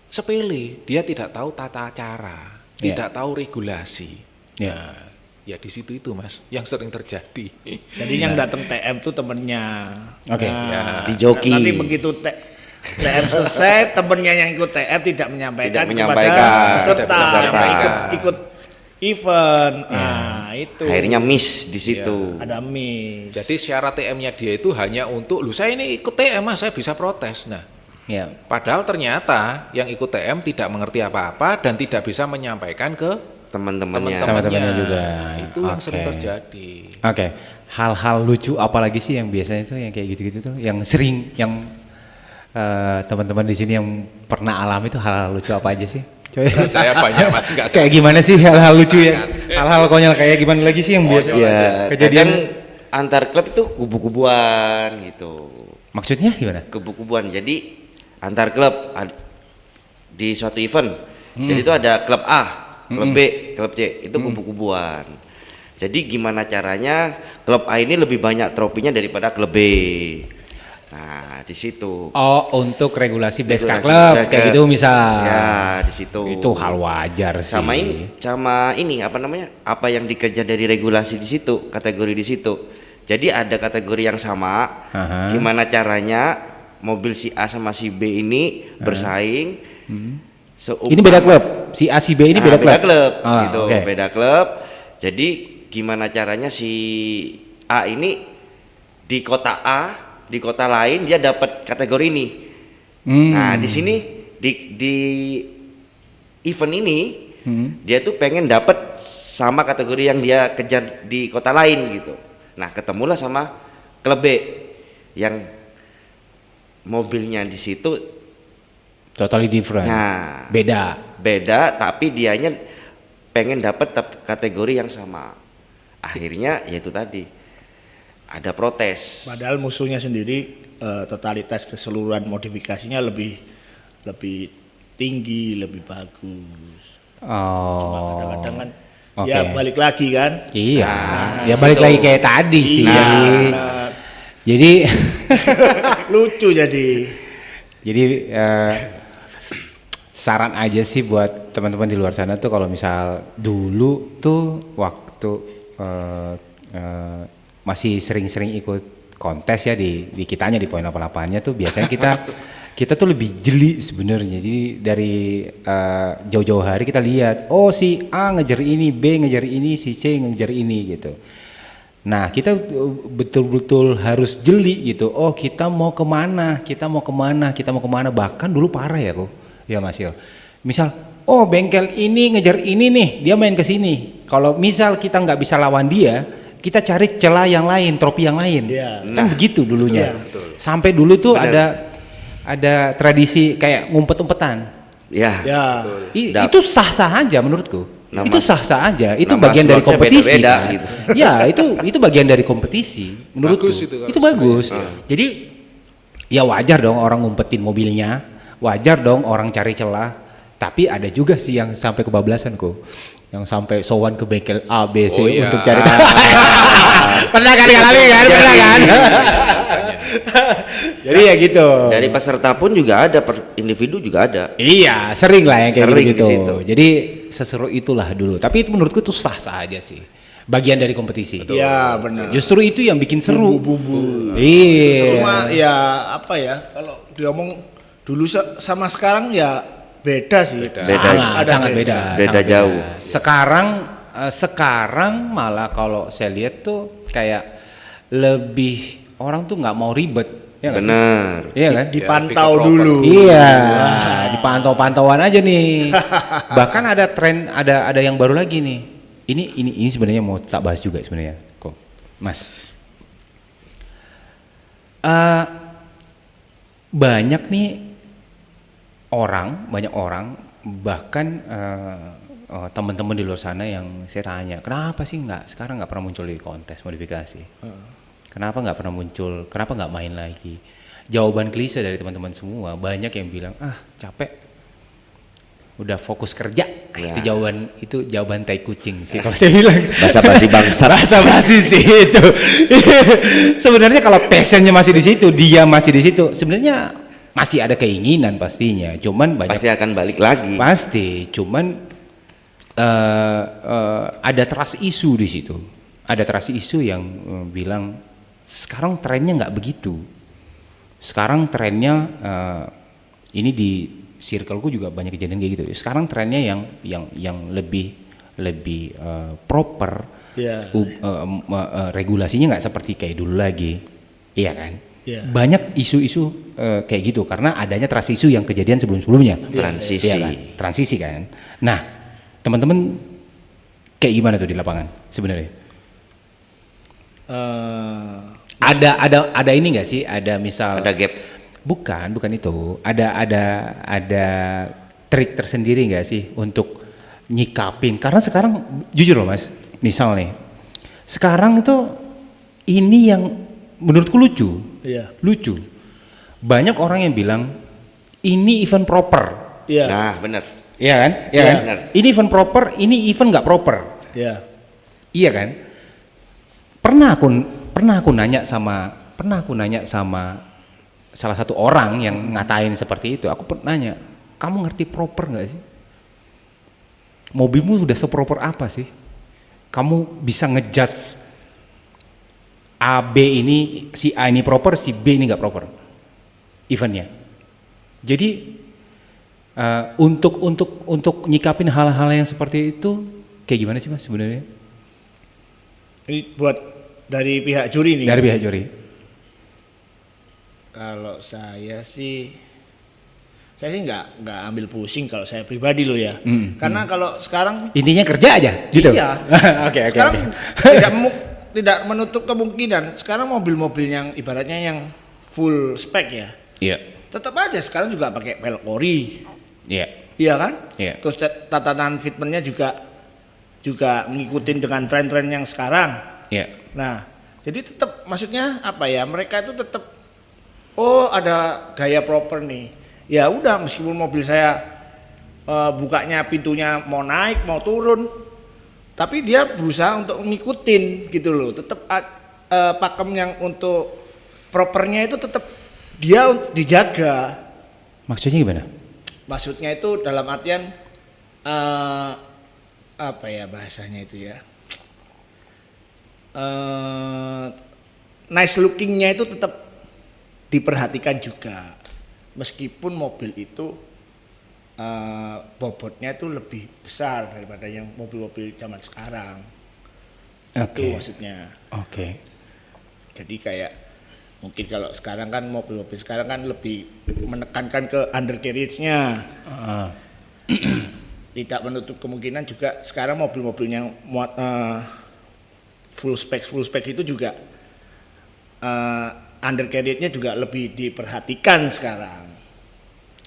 sepele, dia tidak tahu tata cara, tidak tahu regulasi. Iya. Nah, ya di situ itu Mas yang sering terjadi. Jadi yang datang TM tuh temennya. Oke. Ya. Di joki. Nanti begitu TM selesai, temennya yang ikut TM tidak menyampaikan, Tidak menyampaikan. kepada peserta Tidak yang menyampaikan. ikut event. Nah, itu. Akhirnya miss di situ. Ada miss. Jadi syarat TM-nya dia itu hanya untuk, lu saya ini ikut TM Mas, saya bisa protes. Nah, Ya. padahal ternyata yang ikut TM tidak mengerti apa-apa dan tidak bisa menyampaikan ke Teman-temannya. Teman-temannya juga. Nah, itu yang sering Oke. terjadi. Oke. Hal-hal lucu apalagi sih yang biasanya tuh yang kayak gitu-gitu tuh, yang sering yang teman-teman di sini yang pernah alami itu hal-hal lucu apa aja sih? Coba. Saya banyak Mas, enggak Kayak gimana sih hal-hal lucu ya? Hal-hal konyol kayak gimana lagi sih yang biasa? Ya, Kejadian kadang antar klub itu kubu-kubuan gitu. maksudnya gimana? Kubu-kubuan. Jadi antar klub di suatu event. Jadi itu ada klub A, klub B, klub C. Itu kubu-kubuan. Jadi gimana caranya klub A ini lebih banyak trofinya daripada klub B. Nah, di situ. Oh, untuk regulasi BSK Regulasi Club BSK. kayak gitu misal. Ya, di situ. Itu hal wajar sih. Sama ini apa namanya? Apa yang dikejar dari regulasi di situ, kategori di situ. Jadi ada kategori yang sama. Aha. Gimana caranya mobil si A sama si B ini bersaing? Ini beda klub. Si A si B ini beda klub. Beda klub Ah, gitu, oke. beda klub. Jadi gimana caranya si A ini di kota A, di kota lain dia dapat kategori ini. Nah, di sini di event ini dia tuh pengen dapat sama kategori yang dia kejar di kota lain gitu. Nah, ketemulah sama klub B yang mobilnya di situ Totally different. nah Beda. tapi dianya pengen dapat kategori yang sama. Akhirnya yaitu tadi ada protes. Padahal musuhnya sendiri totalitas keseluruhan modifikasinya lebih tinggi, lebih bagus. Cuma Oh. kadang-kadang kan Oke. ya balik lagi kan. Iya. Nah, Ya balik situ. lagi kayak tadi sih. Iya, Jadi- benar. Jadi Lucu jadi. jadi saran aja sih buat teman-teman di luar sana tuh kalau misal dulu tuh waktu masih sering-sering ikut kontes ya di kitanya di poin 88-nya tuh biasanya kita tuh lebih jeli sebenarnya. Jadi dari jauh-jauh hari kita lihat, oh si A ngejar ini, B ngejar ini, si C ngejar ini gitu. Nah kita betul-betul harus jeli gitu. Oh kita mau kemana, bahkan dulu parah ya kok, ya Mas Yo. Misal, oh bengkel ini ngejar ini nih, dia main ke sini. Kalau misal kita nggak bisa lawan dia, kita cari celah yang lain, trofi yang lain. Iya. Kan begitu dulunya. Iya, Sampai dulu tuh Benar. ada tradisi kayak ngumpet-umpetan. Ya. Ya. Itu sah-sah aja menurutku. Itu sah-sah aja. Itu nama bagian dari slotnya kompetisi. beda-beda Kan? gitu. Ya, itu bagian dari kompetisi menurutku. Bagus itu kalau Itu bagus. sebenarnya. Jadi ya wajar dong orang ngumpetin mobilnya, wajar dong orang cari celah. Tapi ada juga sih yang sampai kebablasan kok. Yang sampai sowan ke bengkel A, B, C Oh, iya. untuk cari Pernah kan ngalamin kan? Pernah kan? Jadi ya gitu. Dari peserta pun juga ada, individu juga ada. Iya, sering lah yang kayak Sering gitu. di situ. Jadi seseru itulah dulu. Tapi itu menurutku tuh sah-sah aja sih. Bagian dari kompetisi. Iya benar. Justru itu yang bikin seru. Bumbu-bumbu. Iya. Cuma ya apa ya kalau diomong dulu sama sekarang ya beda sih. Beda. Sangat beda. Beda sangat jauh. Sekarang malah kalau saya lihat tuh kayak lebih orang tuh nggak mau ribet. Ya nggak sih? Benar. Iya kan? Dipantau Lebih ke dulu. Iya, dipantau-pantauan aja nih. Bahkan ada tren, ada yang baru lagi nih. Ini sebenarnya mau tak bahas juga sebenarnya, kok, Mas. Banyak orang, bahkan teman-teman di luar sana yang saya tanya, kenapa sih sekarang nggak pernah muncul di kontes modifikasi? Kenapa nggak pernah muncul? Kenapa nggak main lagi? Jawaban klise dari teman-teman semua, banyak yang bilang capek, udah fokus kerja. Ya. Itu jawaban tai kucing sih kalau saya bilang. Basa-basi bangsat. Basa-basi sih itu. Sebenarnya kalau passionnya masih di situ, dia masih di situ, sebenarnya masih ada keinginan pastinya. Cuman banyak Pasti akan balik lagi. pasti, cuman ada trust issue di situ. Ada trust issue yang bilang sekarang trennya nggak begitu. Sekarang trennya ini di circleku juga banyak kejadian kayak gitu. Sekarang trennya yang lebih proper. Iya. Regulasinya nggak seperti kayak dulu lagi, iya kan? Iya. Banyak isu-isu kayak gitu karena adanya trust issue yang kejadian sebelum-sebelumnya. Transisi. Iya kan? Transisi kan. Nah, teman-teman kayak gimana tuh di lapangan sebenarnya? Ada ini nggak sih? Ada misal? Ada gap. Bukan itu. Ada trik tersendiri nggak sih untuk nyikapin? Karena sekarang jujur loh Mas, misal nih, sekarang itu ini yang menurutku lucu. Iya. Lucu. Banyak orang yang bilang ini event proper. Iya. Nah, benar. Iya kan? Iya kan? benar. Ini event proper, ini event nggak proper. Iya. Iya kan? Pernah aku nanya sama salah satu orang yang ngatain seperti itu. Aku nanya, kamu ngerti proper nggak sih? Mobilmu sudah seproper apa sih? Kamu bisa ngejudge A, B ini, si A ini proper, si B ini nggak proper eventnya. Jadi untuk nyikapin hal-hal yang seperti itu kayak gimana sih Mas sebenarnya? Ini buat dari pihak juri nih. Dari pihak juri. Kalau saya sih nggak ambil pusing kalau saya pribadi loh ya. Karena kalau sekarang Intinya kerja aja gitu. Iya. Oke. Sekarang tidak menutup kemungkinan. Sekarang mobil-mobil yang ibaratnya yang full spek ya. Iya. Tetap aja sekarang juga pakai pelek ori. Iya. Iya kan? Iya. Terus tatanan fitmentnya juga mengikuti dengan tren-tren yang sekarang. Iya. Nah, jadi tetap maksudnya apa ya? Mereka itu tetap ada gaya proper nih. Ya udah meskipun mobil saya bukanya pintunya mau naik mau turun, tapi dia berusaha untuk ngikutin gitu loh. Tetap pakem yang untuk propernya itu tetap dia dijaga. Maksudnya gimana? Maksudnya itu dalam artian apa ya bahasanya itu ya? Nice lookingnya itu tetap diperhatikan juga, meskipun mobil itu bobotnya itu lebih besar daripada yang mobil-mobil zaman sekarang. Itu maksudnya. Oke. Jadi kayak mungkin kalau sekarang kan mobil-mobil sekarang kan lebih menekankan ke undercarriage-nya. Tidak menutup kemungkinan juga sekarang mobil-mobil yang full spec itu juga undercarriage-nya juga lebih diperhatikan sekarang.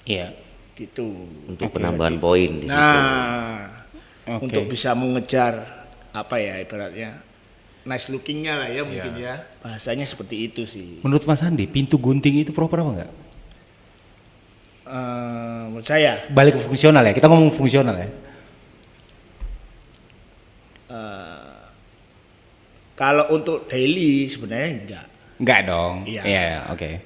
Iya. Gitu. Untuk penambahan poin di situ. Nah, untuk bisa mengejar apa ya ibaratnya nice lookingnya lah ya mungkin ya. Bahasanya seperti itu sih. Menurut Mas Andi, pintu gunting itu proper apa enggak? Menurut saya Balik ke fungsional ya. Kita ngomong fungsional ya. kalau untuk daily sebenarnya enggak. Enggak dong. Iya. Oke.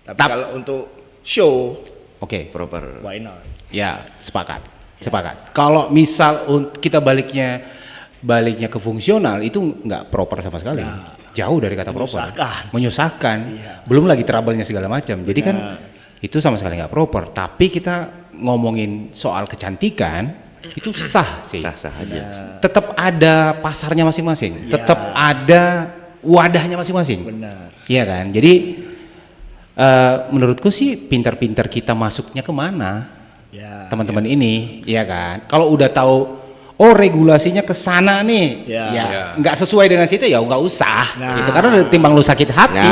Tapi kalau untuk show Oke. Proper. why not? Ya, sepakat. Kalau misal kita baliknya ke fungsional itu nggak proper sama sekali. Jauh dari kata proper. Menyusahkan. Iya. Belum lagi trouble-nya segala macam. Jadi kan itu sama sekali nggak proper. Tapi kita ngomongin soal kecantikan itu sah sih. Sah-sah aja. Tetap ada pasarnya masing-masing. Tetap ada wadahnya masing-masing. Benar. Iya kan? Jadi menurutku sih pintar-pintar kita masuknya kemana, teman-teman ini, ya kan? Kalau udah tahu, regulasinya ke sana nih, nggak sesuai dengan situ ya nggak usah, gitu. Karena udah timbang lu sakit hati,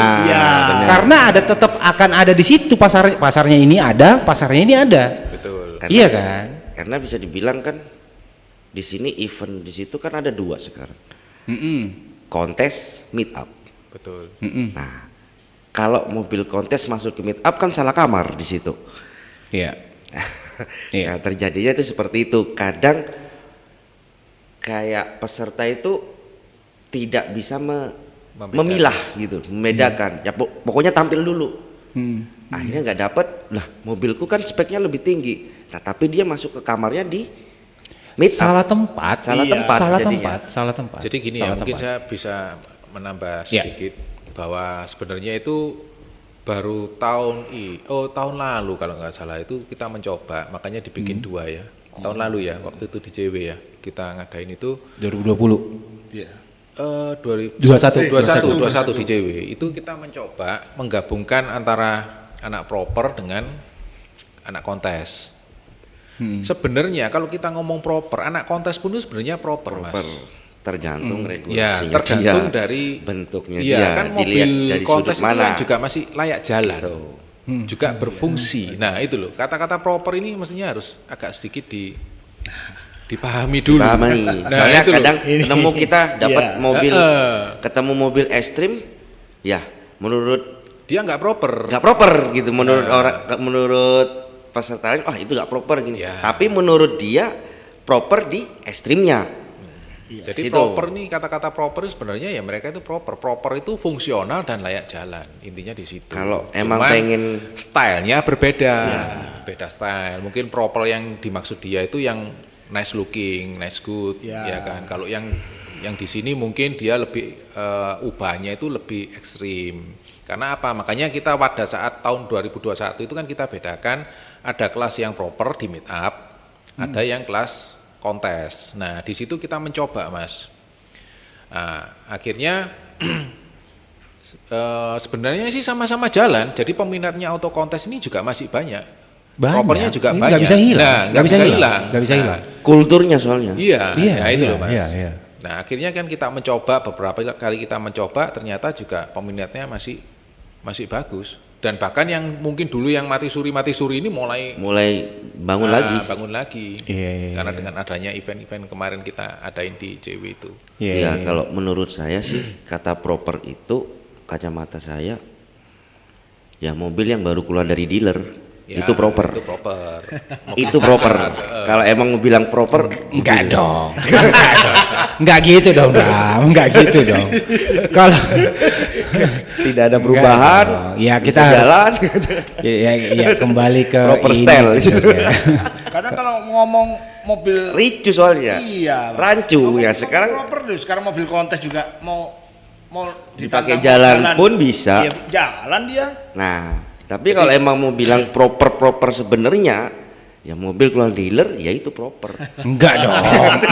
karena ada tetap akan ada di situ pasarnya ini ada, pasarnya ini ada, Betul. Iya kan? Karena bisa dibilang kan di sini event di situ kan ada 2 sekarang, kontes meet up. Betul. Nah, kalau mobil kontes masuk ke meet up kan salah kamar di situ. Iya. Nah, terjadinya itu seperti itu. Kadang kayak peserta itu tidak bisa memilah gitu, membedakan. Ya pokoknya tampil dulu. Akhirnya nggak dapet. Lah, mobilku kan speknya lebih tinggi. Nah, tapi dia masuk ke kamarnya di salah tempat. Salah tempat. Jadi gini ya, mungkin saya bisa menambah sedikit bahwa sebenarnya itu baru tahun lalu kalau nggak salah itu kita mencoba, makanya dibikin 2 ya. Tahun lalu ya, waktu itu di JW ya, kita ngadain itu 2020. Iya. 21 di JW itu kita mencoba menggabungkan antara anak proper dengan anak kontes. Sebenarnya kalau kita ngomong proper, anak kontes pun itu sebenarnya proper, Mas. Tergantung regulasinya. Ya, tergantung dari bentuknya kan mobil dari kontes itu kan juga masih layak jalan. Juga berfungsi. Nah, itu loh. Kata-kata proper ini mestinya harus agak sedikit dipahami dulu. Nah, soalnya kadang ketemu kita dapat ketemu mobil ekstrim, ya menurut dia nggak proper gitu menurut menurut peserta lain, itu nggak proper gini. Tapi menurut dia proper di ekstrimnya. Jadi proper nih, kata-kata proper sebenarnya ya mereka itu proper itu fungsional dan layak jalan, intinya di situ. Kalau emang pengen stylenya berbeda, beda style. Mungkin proper yang dimaksud dia itu yang nice looking, nice good, ya kan. Kalau yang di sini mungkin dia lebih ubahnya itu lebih ekstrim. Karena apa? Makanya kita pada saat tahun 2021 itu kan kita bedakan, ada kelas yang proper di meet up, ada yang kelas kontes. Nah, di situ kita mencoba, Mas. Nah, akhirnya sebenarnya sih sama-sama jalan. Jadi peminatnya auto kontes ini juga masih banyak. Propernya juga banyak. Nggak bisa hilang. Nah, nggak bisa hilang. Kulturnya soalnya. Iya, itu loh, Mas. Iya. Nah, akhirnya kan kita mencoba, beberapa kali kita mencoba, ternyata juga peminatnya masih bagus. Dan bahkan yang mungkin dulu yang mati suri ini mulai bangun lagi. Iya. Karena dengan adanya event-event kemarin kita adain di JW itu. Iya, kalau menurut saya sih kata proper itu kacamata saya ya mobil yang baru keluar dari dealer. Itu proper. Itu proper. Kalau emang mau bilang proper, enggak dong. Enggak gitu dong, Bang. Enggak gitu dong. Kalau tidak ada perubahan, ya kita jalan. Ya kembali ke proper style. Karena kalau ngomong mobil ricu soalnya. Iya. Rancu ya sekarang. Proper deh. Sekarang mobil kontes juga mau dipakai jalan pun bisa. Iya, jalan dia. Nah, tapi kalau emang mau bilang proper sebenarnya, ya mobil keluar dealer, ya itu proper. Enggak dong,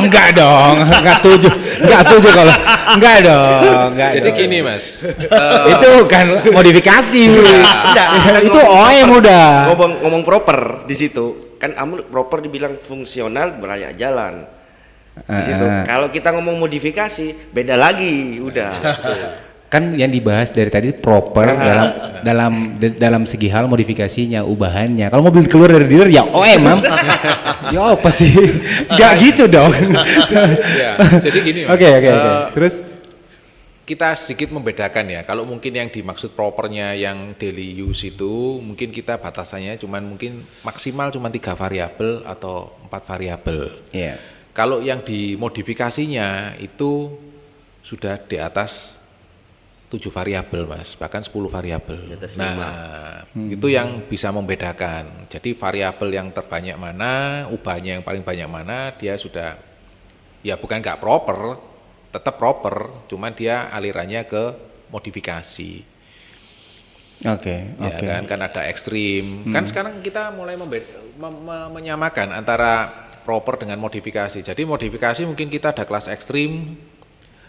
enggak setuju kalau enggak dong. Jadi gini, Mas, itu kan modifikasi. Itu OEM udah. Ngomong proper di situ, kan proper dibilang fungsional berayak jalan. Di situ. Kalau kita ngomong modifikasi, beda lagi, udah. Kan yang dibahas dari tadi proper dalam segi hal modifikasinya, ubahannya. Kalau mobil keluar dari dealer ya OEM, ya apa sih? Enggak gitu dong. Ya, jadi gini. Oke. Terus kita sedikit membedakan ya. Kalau mungkin yang dimaksud propernya yang daily use itu mungkin kita batasannya mungkin maksimal 3 variabel atau 4 variabel. Iya. Kalau yang dimodifikasinya itu sudah di atas 7 variabel, Mas, bahkan 10 variabel. Nah, itu yang bisa membedakan. Jadi variabel yang terbanyak mana, ubahnya yang paling banyak mana, dia sudah ya bukan nggak proper, tetap proper, cuman dia alirannya ke modifikasi. Oke. Kan ada ekstrim. Kan sekarang kita mulai menyamakan antara proper dengan modifikasi. Jadi modifikasi mungkin kita ada kelas ekstrim,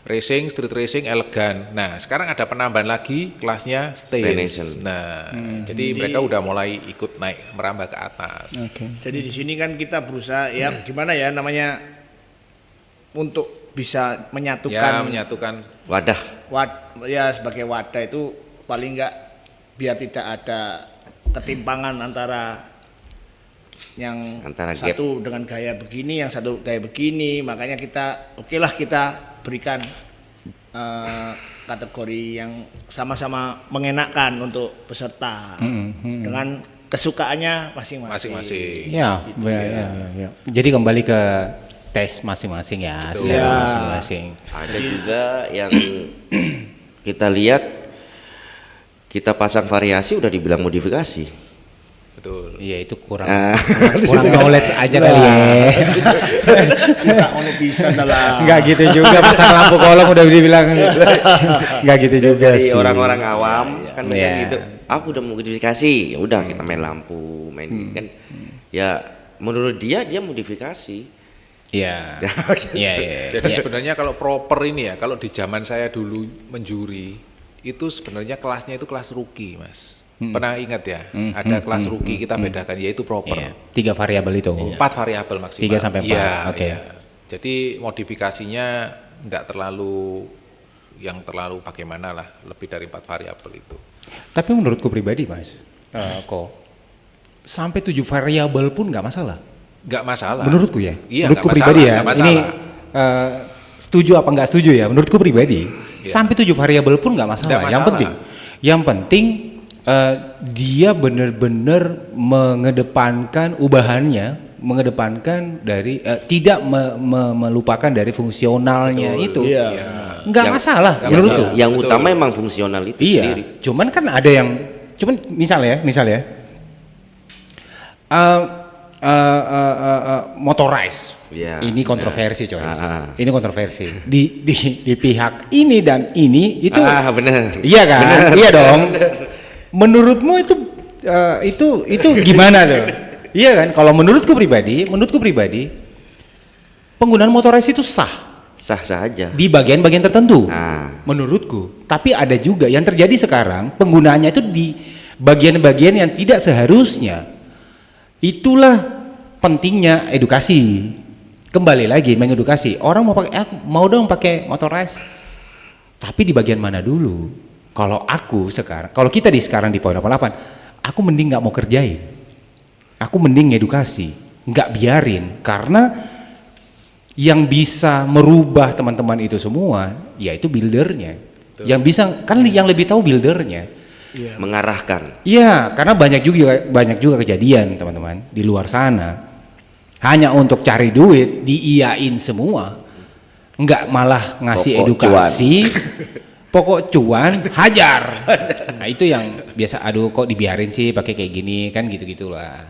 racing, street racing, elegan. Nah, sekarang ada penambahan lagi kelasnya stage. Nah, jadi mereka udah mulai ikut naik merambah ke atas. Jadi di sini kan kita berusaha ya gimana ya namanya untuk bisa menyatukan wadah. Ya sebagai wadah itu paling enggak biar tidak ada ketimpangan antara satu gap. dengan gaya begini, yang satu gaya begini. Makanya kita kita berikan kategori yang sama-sama mengenakan untuk peserta dengan kesukaannya masing-masing. Masing-masing. Ya, Gitu ya. Jadi kembali ke tes masing-masing ya, Betul. selera Ya. masing-masing. Ada juga yang kita lihat kita pasang variasi udah dibilang modifikasi. Betul. Iya, itu kurang Ah. kurang knowledge aja kali ya. Enggak mau bisa dalam. Enggak gitu juga, pasang lampu kolong udah dibilang. Enggak gitu juga Dari sih. orang-orang awam kan Iya. gitu. Aku udah modifikasi, ya udah kita main lampu, main kan. Ya menurut dia modifikasi. Iya. Iya, iya. Jadi Iya. sebenarnya kalau proper ini ya, kalau di zaman saya dulu menjuri, itu sebenarnya kelasnya itu kelas rookie, Mas. Pernah ingat ya? Ada kelas rookie kita bedakan, yaitu proper. Iya. 3 variabel itu. 4 variabel maksimal. 3 sampai 4, Iya, oke. iya. Jadi modifikasinya nggak terlalu bagaimana lah, lebih dari 4 variabel itu. Tapi menurutku pribadi, Mas, kok sampai 7 variabel pun nggak masalah. Nggak masalah. Menurutku ya. Iya, Menurutku nggak pribadi masalah, ya. nggak masalah. Ini setuju apa nggak setuju ya? Menurutku pribadi, sampai 7 variabel pun nggak masalah. Nggak masalah. Yang penting dia benar-benar mengedepankan ubahannya, mengedepankan dari tidak melupakan dari fungsionalnya itu. Iya. Nggak masalah Nggak menurutku. masalah. Yang Betul. utama emang fungsional itu Iya, sendiri. cuman kan ada yang, misal ya, motorized. Iya, Ini kontroversi coy. Ah. Ini kontroversi. Di pihak ini dan ini itu. Benar. Iya kan? Iya dong. Menurutmu itu gimana tuh? Iya kan? Kalau menurutku pribadi, penggunaan motorized itu sah Sah-sah aja. di bagian-bagian tertentu. Nah. Menurutku. Tapi ada juga yang terjadi sekarang, penggunaannya itu di bagian-bagian yang tidak seharusnya. Itulah pentingnya edukasi. Kembali lagi mengedukasi. Orang mau dong pakai motorized. Tapi di bagian mana dulu? Kalau aku sekarang, kalau kita sekarang di Poin 88, aku mending nggak mau kerjain. Aku mending edukasi, nggak biarin, karena yang bisa merubah teman-teman itu semua, yaitu buildernya. Yang bisa kan yang lebih tahu buildernya. Mengarahkan. Iya, karena banyak juga kejadian teman-teman di luar sana. Hanya untuk cari duit diiyain semua, nggak malah ngasih Pokok edukasi. Pokok cuan, hajar. Nah itu yang biasa, aduh kok dibiarin sih pakai kayak gini, kan gitu-gitulah.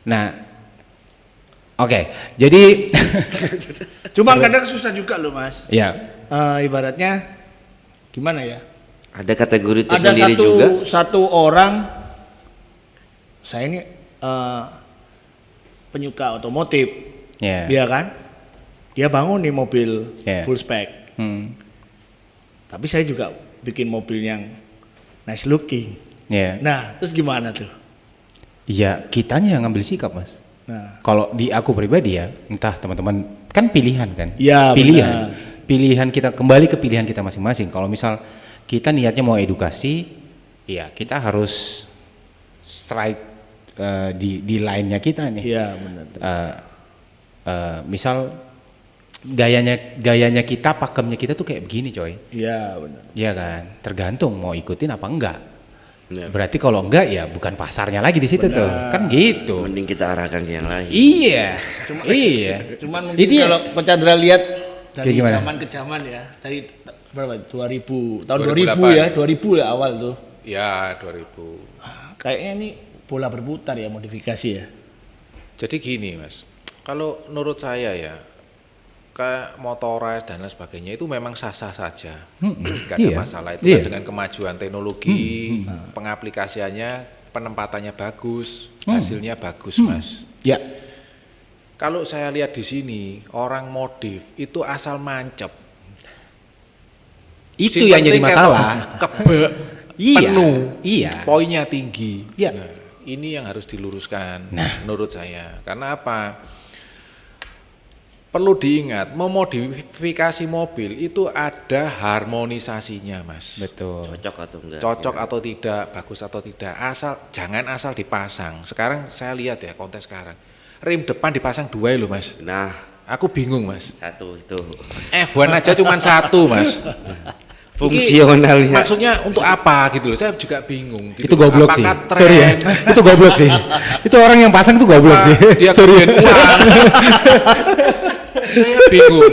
Nah, oke, jadi Cuma kadang susah juga loh, Mas. ya, Ibaratnya gimana ya? Ada kategori Ada tersendiri juga. satu orang, saya ini penyuka otomotif, ya, dia kan, dia bangun nih mobil Ya. full spec. hmm, Tapi saya juga bikin mobil yang nice looking. ya, Nah, terus gimana tuh? ya kitanya yang ngambil sikap mas. Nah, Kalau di aku pribadi ya, entah teman-teman kan pilihan kan, Iya, pilihan, benar. pilihan kita, kembali ke pilihan kita masing-masing. Kalau misal kita niatnya mau edukasi, ya kita harus strike di line-nya kita nih. iya benar. Misal gayanya kita, pakemnya kita tuh kayak begini coy. Iya benar. Iya kan, tergantung mau ikutin apa enggak. Ya. Berarti kalau enggak ya bukan pasarnya lagi di situ tuh, kan gitu. Mending kita arahkan ke yang lain. Iya, iya. Cuman mungkin Ini kalau Pak Chandra lihat dari Kayak gimana? zaman ke zaman ya, dari berapa? 2000, tahun 2008. 2000 ya, 2000 ya awal tuh. Ya 2000. Kayaknya ini bola berputar ya, modifikasi ya. Jadi gini mas, kalau menurut saya ya, kayak motorized dan lain sebagainya itu memang sah-sah saja, nggak ada iya. masalah. Itu Iya. kan dengan kemajuan teknologi, pengaplikasiannya, penempatannya bagus, hasilnya bagus mas. Ya, Kalau saya lihat di sini orang modif itu asal mancep. itu Sing yang jadi penting masalah. Kebek, Iya, penuh, iya. poinnya tinggi. Iya. Nah, ini yang harus diluruskan Nah. menurut saya. Karena apa? Perlu diingat, memodifikasi mobil itu ada harmonisasinya, Mas. Betul. Cocok atau enggak? Cocok atau tidak, bagus atau tidak, jangan asal dipasang. Sekarang saya lihat ya kontes sekarang, rim depan dipasang 2 loh, Mas. Nah, Aku bingung, Mas. satu itu. F1 aja cuma 1, Mas. Fungsionalnya. Maksudnya untuk apa gitu loh, saya juga bingung gitu. Itu goblok sih. Apakah Sorry ya. Itu goblok sih. Itu orang yang pasang itu goblok sih. Dia Sorry. uang. Saya bingung.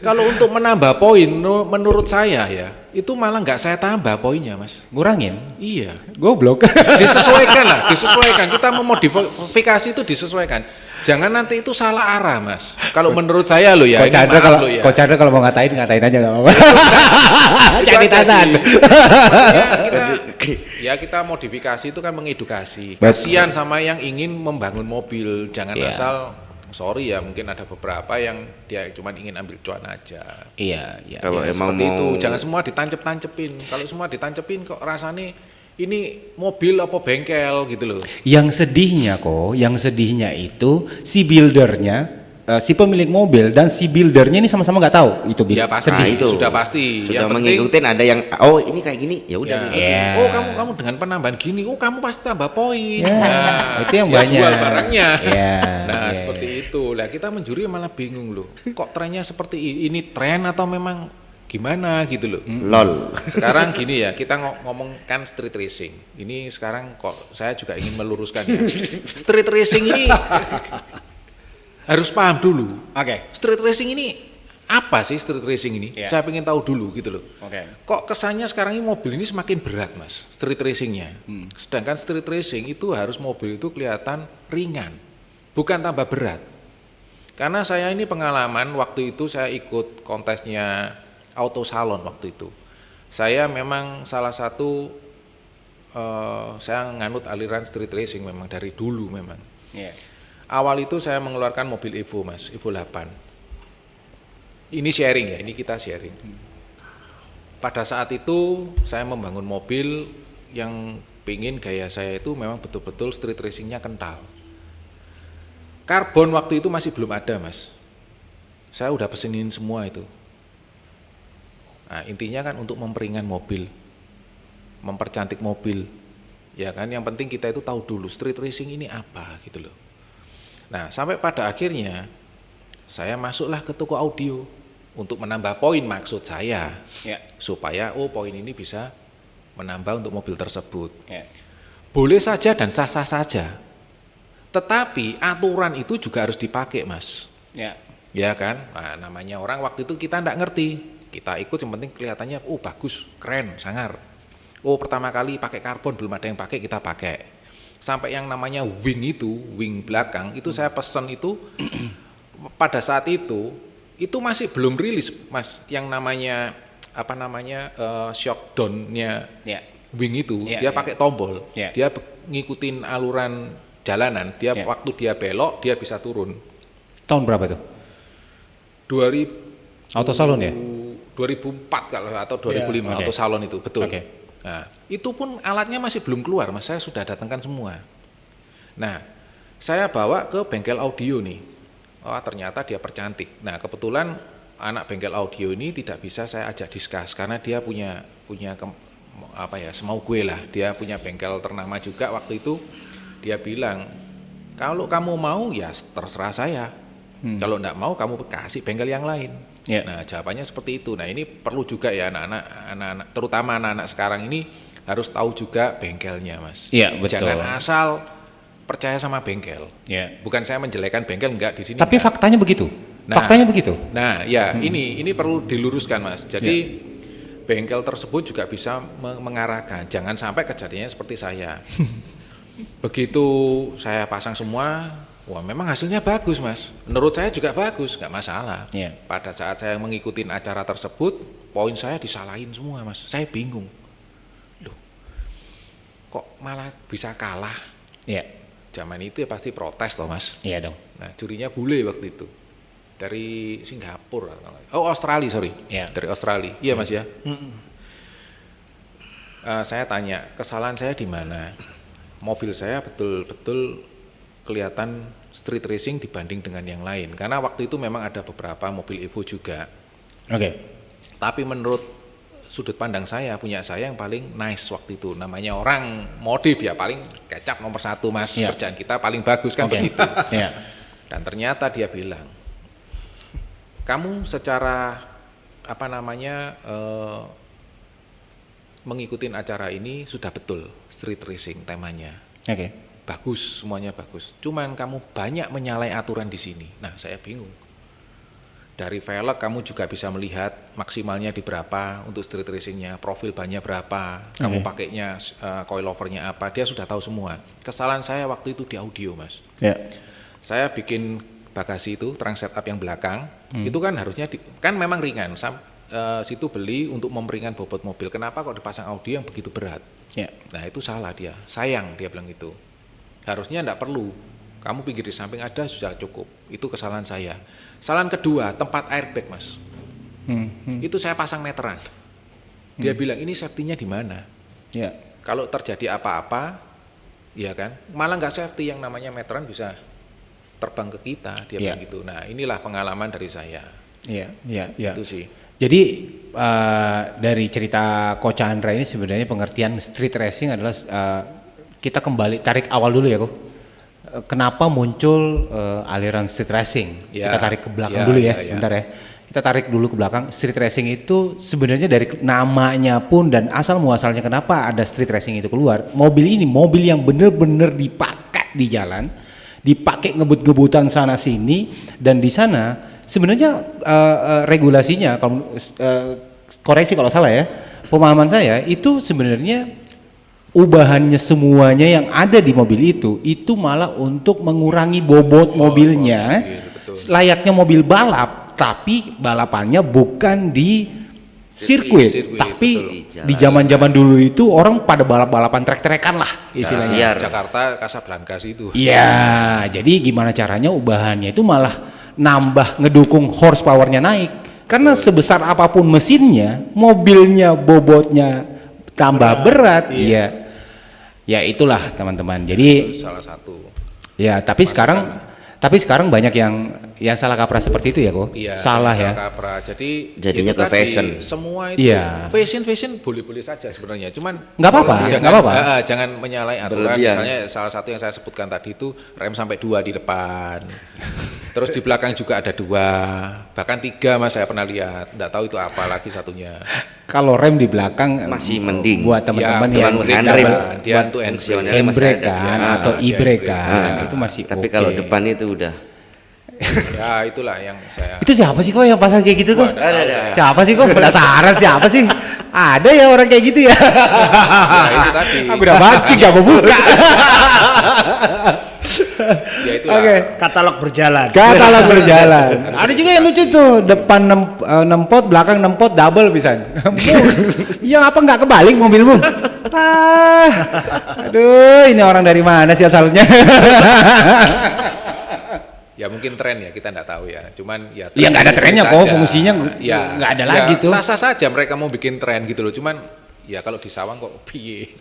Kalau untuk menambah poin, menurut saya ya, itu malah nggak saya tambah poinnya, Mas. Ngurangin. Iya. Goblok. Disesuaikan lah, disesuaikan. Kita memodifikasi itu disesuaikan. Jangan nanti itu salah arah, Mas. Kalau menurut saya lo ya, Coach Chandra kalau mau ngatain aja nggak apa-apa. Jadi tahan. Kita modifikasi itu kan mengedukasi. Kasihan sama yang ingin membangun mobil. Jangan asal, sorry ya, mungkin ada beberapa yang dia cuma ingin ambil cuan aja. Iya. Kalau emang Seperti mau itu, jangan semua ditancep-tancepin. Kalau semua ditancepin kok rasanya ini mobil apa bengkel gitu loh. Yang sedihnya itu si buildernya, si pemilik mobil dan si buildernya ini sama-sama nggak tahu itu. Ya pasti, sedih. itu sudah pasti. Sudah Yang mengikutin ada yang ini kayak gini, ya udah. penting, Iya. oh kamu dengan penambahan gini, oh kamu pasti tambah poin. Ya, itu yang ya banyak. Jual barangnya. Iya, Nah iya, seperti itu. Lah kita menjuri malah bingung loh. Kok trennya seperti ini tren atau memang gimana gitu loh. LOL. Sekarang gini ya, kita ngomongkan street racing. Ini sekarang kok saya juga ingin meluruskan ya. Street racing ini harus paham dulu. Oke. Street racing ini apa sih street racing ini? Iya. Saya pengen tahu dulu gitu loh. Oke. Kok kesannya sekarang ini mobil ini semakin berat, Mas, street racingnya. Sedangkan street racing itu harus mobil itu kelihatan ringan, bukan tambah berat. Karena saya ini pengalaman waktu itu saya ikut kontesnya Auto Salon waktu itu. Saya memang salah satu saya nganut aliran street racing memang dari dulu memang. Iya. Awal itu saya mengeluarkan mobil Evo, Mas, Evo 8. Ini sharing ya, ini kita sharing. Pada saat itu saya membangun mobil yang pingin gaya saya itu memang betul-betul street racingnya kental. Karbon waktu itu masih belum ada, Mas. Saya udah pesenin semua itu. Nah, intinya kan untuk memperingan mobil, mempercantik mobil, ya kan. Yang penting kita itu tahu dulu street racing ini apa gitu loh. Nah, sampai pada akhirnya saya masuklah ke toko audio untuk menambah poin maksud saya, supaya poin ini bisa menambah untuk mobil tersebut. Boleh saja dan sah-sah saja, tetapi aturan itu juga harus dipakai, Mas. Ya kan. Nah, namanya orang waktu itu kita tidak ngerti. Kita ikut yang penting kelihatannya bagus, keren, sangar. Pertama kali pakai karbon, belum ada yang pakai, kita pakai. Sampai yang namanya wing belakang itu saya pesen itu pada saat itu masih belum rilis, Mas, yang namanya shockdown-nya wing itu. Dia pakai tombol. Dia ngikutin aluran jalanan, waktu dia belok dia bisa turun. Tahun berapa tuh? 2000 Auto Salon ya? 2004 kalau atau 2005 Auto Salon itu, betul. Nah, itu pun alatnya masih belum keluar, Mas. Saya sudah datangkan semua. Nah, saya bawa ke bengkel audio nih. Ternyata dia percantik. Nah, kebetulan anak bengkel audio ini tidak bisa saya ajak diskus karena dia punya semau gue lah. Dia punya bengkel ternama juga waktu itu. Dia bilang, "Kalau kamu mau ya terserah saya. Kalau enggak mau kamu kasih bengkel yang lain." Nah, jawabannya seperti itu. Nah, ini perlu juga ya anak-anak, terutama anak-anak sekarang ini harus tahu juga bengkelnya, Mas. Iya, betul. Jangan asal percaya sama bengkel. Bukan saya menjelekan bengkel, enggak di sini. Tapi enggak. faktanya begitu. Faktanya begitu. Nah, ya ini perlu diluruskan, Mas. Jadi bengkel tersebut juga bisa mengarahkan. Jangan sampai kejadiannya seperti saya. Begitu saya pasang semua, memang hasilnya bagus, Mas. Menurut saya juga bagus, nggak masalah. Pada saat saya mengikuti acara tersebut, poin saya disalahin semua, Mas. Saya bingung. Loh, kok malah bisa kalah? Zaman itu ya pasti protes toh, Mas. Iya dong. Nah, jurinya bule waktu itu. Dari Singapura. Australia, sorry. Dari Australia. Iya, Mas ya. Saya tanya, kesalahan saya di mana? Mobil saya betul-betul kelihatan street racing dibanding dengan yang lain. Karena waktu itu memang ada beberapa mobil Evo juga. Tapi menurut sudut pandang saya, punya saya yang paling nice waktu itu. Namanya orang modif ya, paling kecap nomor 1, Mas. Kerjaan kita paling bagus kan begitu. Dan ternyata dia bilang, kamu secara mengikuti acara ini sudah betul street racing temanya. Oke. Bagus, semuanya bagus. Cuman kamu banyak menyalahi aturan di sini. Nah, saya bingung. Dari velg kamu juga bisa melihat maksimalnya di berapa untuk street racingnya, profil bannya berapa, kamu pakainya coilovernya apa, dia sudah tahu semua. Kesalahan saya waktu itu di audio, Mas. Ya. Saya bikin bagasi itu, trunk setup yang belakang, itu kan harusnya, kan memang ringan. Situ beli untuk memperingan bobot mobil. Kenapa kok dipasang audio yang begitu berat? Ya. Nah itu salah dia, sayang dia bilang itu. Harusnya enggak perlu, kamu pinggir di samping ada sudah cukup. Itu kesalahan saya. Kesalahan kedua, tempat airbag, Mas. Itu saya pasang meteran. Dia bilang ini safety-nya di mana? Ya. Kalau terjadi apa-apa, ya kan, malah nggak safety, yang namanya meteran bisa terbang ke kita, dia bilang gitu. Nah inilah pengalaman dari saya. Iya, iya, iya. Itu sih. Jadi dari cerita Coach Chandra ini sebenarnya pengertian street racing adalah kita kembali tarik awal dulu ya, Ko. Kenapa muncul aliran street racing? Ya, Kita tarik ke belakang dulu ya, sebentar ya. Kita tarik dulu ke belakang. Street racing itu sebenarnya dari namanya pun dan asal muasalnya kenapa ada street racing itu keluar. Mobil ini mobil yang benar-benar dipakai di jalan, dipakai ngebut-ngebutan sana sini, dan di sana sebenarnya regulasinya kalau koreksi kalau salah ya, pemahaman saya itu sebenarnya ubahannya semuanya yang ada di mobil itu malah untuk mengurangi bobot mobilnya, layaknya mobil balap, tapi balapannya bukan di sirkuit, tapi di zaman-zaman dulu itu orang pada balap-balapan trek-trekan lah istilahnya. Jakarta Casablanca itu. Iya, jadi gimana caranya ubahannya itu malah nambah ngedukung horsepowernya naik, karena sebesar apapun mesinnya, mobilnya bobotnya tambah berat. Iya. Ya itulah teman-teman. Jadi itu salah satu. Ya, tapi sekarang banyak yang salah kaprah seperti itu ya, Ko. Iya, salah ya. Kaprah. Jadi jadinya itu ke fashion. Semua itu fashion boleh-boleh saja sebenarnya. Cuman nggak apa-apa. Jangan menyalahi aturan. Berlebihan. Misalnya salah satu yang saya sebutkan tadi itu rem sampai 2 di depan. Terus di belakang juga ada 2, bahkan 3 Mas saya pernah lihat. Nggak tahu itu apa lagi satunya. Kalau rem di belakang Masih mending. buat teman-teman Ya, yang dia untuk handbrake kan atau e-brake kan, itu masih Tapi oke. kalau depan itu udah Ya itulah yang saya. Itu siapa sih kok yang pasang kayak gitu kok? Ada. Siapa sih kok? Penasaran siapa sih? Ada ya orang kayak gitu ya? Ya itu tadi. Aku udah mancing gak mau buka. Ya itulah. Oke. Katalog berjalan. Katalog berjalan. Ada juga yang lucu tuh, depan 6 pot, belakang 6 pot double bisa. Yang apa nggak kebalik mobilmu? Aduh, ini orang dari mana sih asalnya? Ya mungkin tren ya, kita nggak tahu ya. Cuman ya. Ya nggak ada trennya kok, fungsinya ya, nggak ada lagi tuh. Sah-sah saja mereka mau bikin tren gitu loh. Cuman ya kalau di sawang kok piye.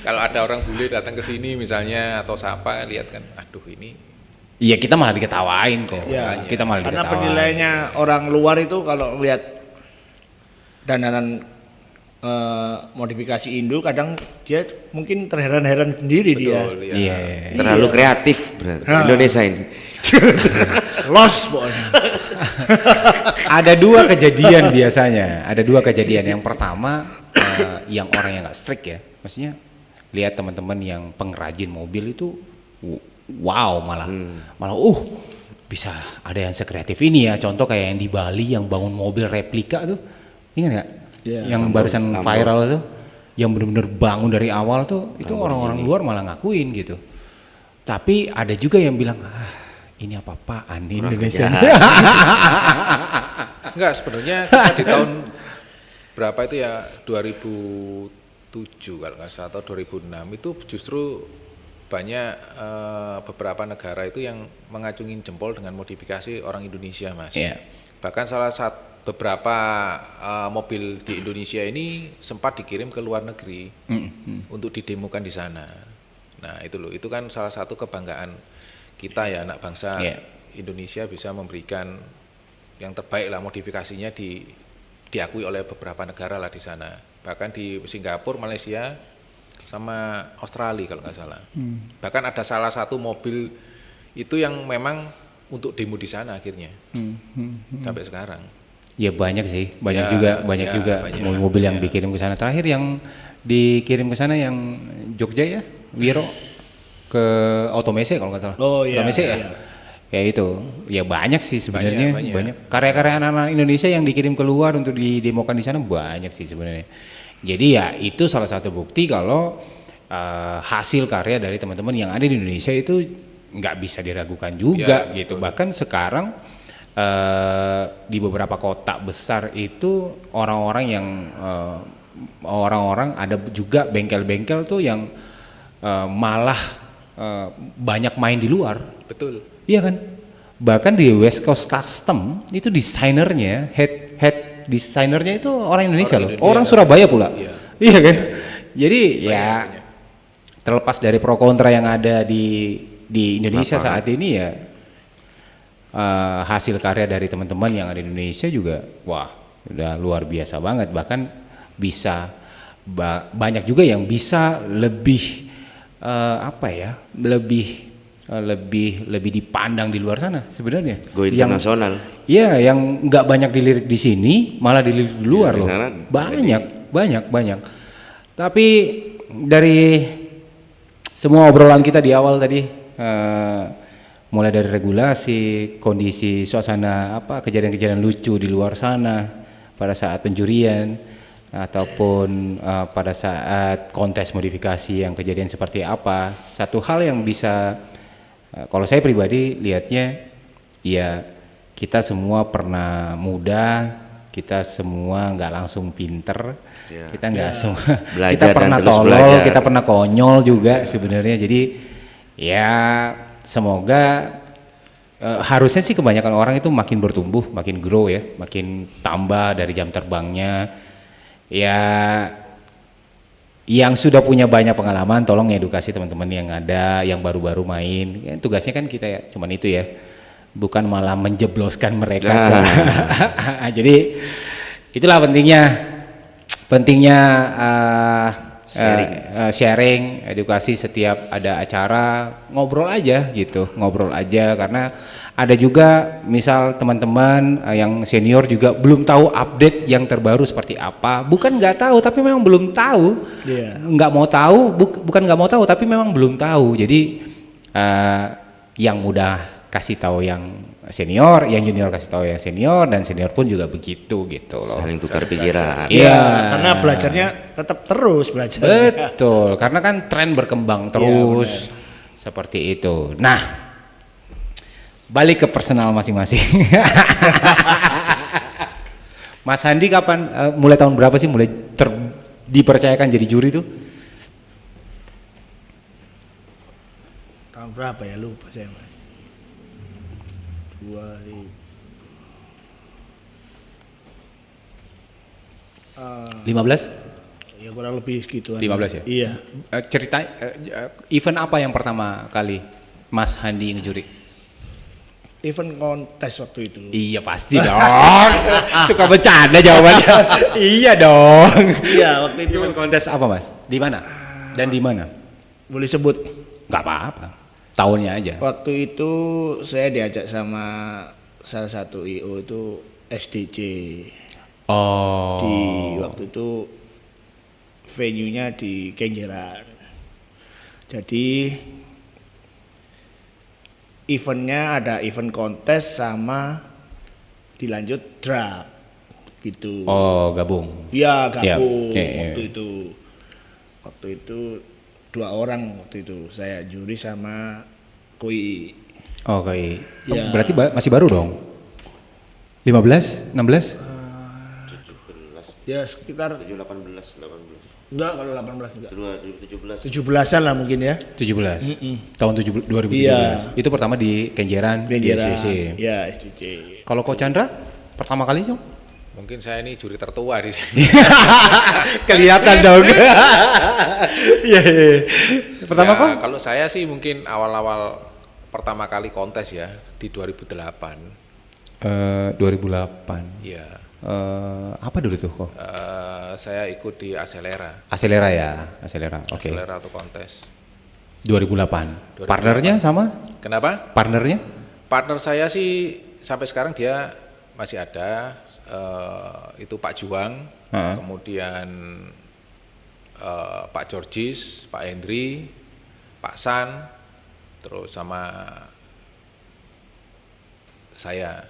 Kalau ada orang bule datang ke sini misalnya atau siapa lihat kan, aduh ini. Iya, kita malah diketawain kok. Ya, Kita malah karena diketawain. penilaiannya orang luar itu kalau lihat dandanan modifikasi Indo, kadang dia mungkin terheran-heran sendiri. Betul, dia. Iya. terlalu kreatif berarti. Indonesia ini. Los pokoknya. Ada 2 kejadian biasanya. Ada 2 kejadian. Yang pertama yang orang yang nggak strict ya. Maksudnya lihat teman-teman yang pengrajin mobil itu wow malah bisa ada yang sekreatif ini ya. Contoh kayak yang di Bali yang bangun mobil replika tuh. Ingat nggak? Yang barusan viral tuh, yang benar-benar bangun dari awal tuh, itu orang-orang luar malah ngakuin gitu. Tapi ada juga yang bilang, ini apa-apaan di Indonesia. Enggak, sebenarnya kita di tahun berapa itu ya, 2007 kalau nggak salah atau 2006 itu justru banyak beberapa negara itu yang mengacungin jempol dengan modifikasi orang Indonesia, Mas. Yeah. Bahkan salah satu beberapa mobil di Indonesia ini sempat dikirim ke luar negeri untuk didemokan di sana. Nah itu loh, itu kan salah satu kebanggaan kita ya, anak bangsa Indonesia bisa memberikan yang terbaik lah, modifikasinya diakui oleh beberapa negara lah di sana. Bahkan di Singapura, Malaysia, sama Australia kalau nggak salah. Bahkan ada salah satu mobil itu yang memang untuk demo di sana akhirnya sampai sekarang. Ya banyak sih, banyak Ya, juga, banyak. mobil-mobil yang Ya. dikirim ke sana. Terakhir yang dikirim ke sana yang Jogja ya, Wiro ke Automese kalau nggak salah. Oh, iya, Automese ya. iya. Ya itu, ya banyak sih sebenarnya, Banyak. banyak. Karya-karya anak-anak Indonesia yang dikirim keluar untuk didemokan di sana banyak sih sebenarnya. Jadi ya itu salah satu bukti kalau hasil karya dari teman-teman yang ada di Indonesia itu nggak bisa diragukan juga Ya, gitu. betul. Bahkan sekarang di beberapa kota besar itu orang-orang ada juga bengkel-bengkel tuh yang malah banyak main di luar. Betul. Iya kan? Bahkan di West Coast Custom itu desainernya, head desainernya itu orang Indonesia loh. Indonesia. Orang Surabaya pula. Iya. Iya kan? Jadi ya Banyak. terlepas dari pro kontra yang ada di Indonesia saat ini ya hasil karya dari teman-teman yang ada di Indonesia juga wah udah luar biasa banget, bahkan bisa banyak juga yang bisa lebih lebih dipandang di luar sana sebenarnya. Go internasional. Iya, yang nggak banyak dilirik di sini malah dilirik di luar Di loh. sana Banyak. Tapi dari semua obrolan kita di awal tadi, mulai dari regulasi, kondisi suasana kejadian-kejadian lucu di luar sana pada saat pencurian ataupun pada saat kontes modifikasi yang kejadian seperti apa, satu hal yang bisa kalau saya pribadi lihatnya ya kita semua pernah muda, kita semua nggak langsung pinter, Ya. kita nggak semua Belajar kita dan pernah terus tolol, belajar. kita pernah konyol juga sebenarnya. Jadi ya semoga harusnya sih kebanyakan orang itu makin bertumbuh, makin grow ya, makin tambah dari jam terbangnya. Ya yang sudah punya banyak pengalaman tolong edukasi teman-teman yang ada, yang baru-baru main. Ya, tugasnya kan kita ya cuman itu ya. Bukan malah menjebloskan mereka. Jadi itulah pentingnya sharing, edukasi setiap ada acara, ngobrol aja karena ada juga misal teman-teman yang senior juga belum tahu update yang terbaru seperti apa, bukan nggak tahu tapi memang belum tahu. Iya. Nggak mau tahu, bukan nggak mau tahu tapi memang belum tahu. Jadi yang muda kasih tahu yang senior, yang junior kasih tahu yang senior, dan senior pun juga begitu gitu loh. Saling tukar pikiran. Iya. Karena belajarnya tetap terus belajar. Betul, karena kan tren berkembang terus seperti itu. Nah, balik ke personal masing-masing. Mas Handi kapan, mulai tahun berapa sih mulai dipercayakan jadi juri tuh? Tahun berapa ya, lupa saya. 2000. 15? Ya kurang lebih segitu. 15 ya? Iya. Cerita event apa yang pertama kali Mas Handi ngejuri? Event kontes waktu itu. Iya pasti dong. Suka bercanda jawabannya. Iya dong. Iya, waktu itu. Event kontes apa Mas? Di mana? Dan di mana? Boleh sebut. Gak apa-apa. Tahunnya aja. Waktu itu saya diajak sama salah satu IO itu SDC. Oh. Di waktu itu venue-nya di Kenjeran. Jadi eventnya ada event kontes sama dilanjut draft gitu. Oh, gabung. Iya gabung Iya. waktu itu 2 orang waktu itu saya juri sama Koi. Oke. Ya. Berarti masih baru dong. 15, 16? Ya sekitar 18. enggak kalau 18 enggak. 2017. 17-an lah mungkin ya. 17. Tahun 2017. Iya. Itu pertama di Kenjeran, di Kenjeran. SCC. Ya SDC. Kalau Ko Chandra pertama kali Cong? Mungkin saya ini juri tertua di sini. Kelihatan dong. Iya. Pertama Ya, kok? kalau saya sih mungkin awal-awal pertama kali kontes ya di 2008. 2008. Ya. Apa dulu tuh kok? Saya ikut di Acelera. Acelera ya, Acelera. Oke. Acelera atau kontes. 2008. Partnernya sama? Kenapa? Partnernya? Partner saya sih sampai sekarang dia masih ada. itu Pak Juang, kemudian Pak Georgis, Pak Hendri, Pak San, terus sama saya.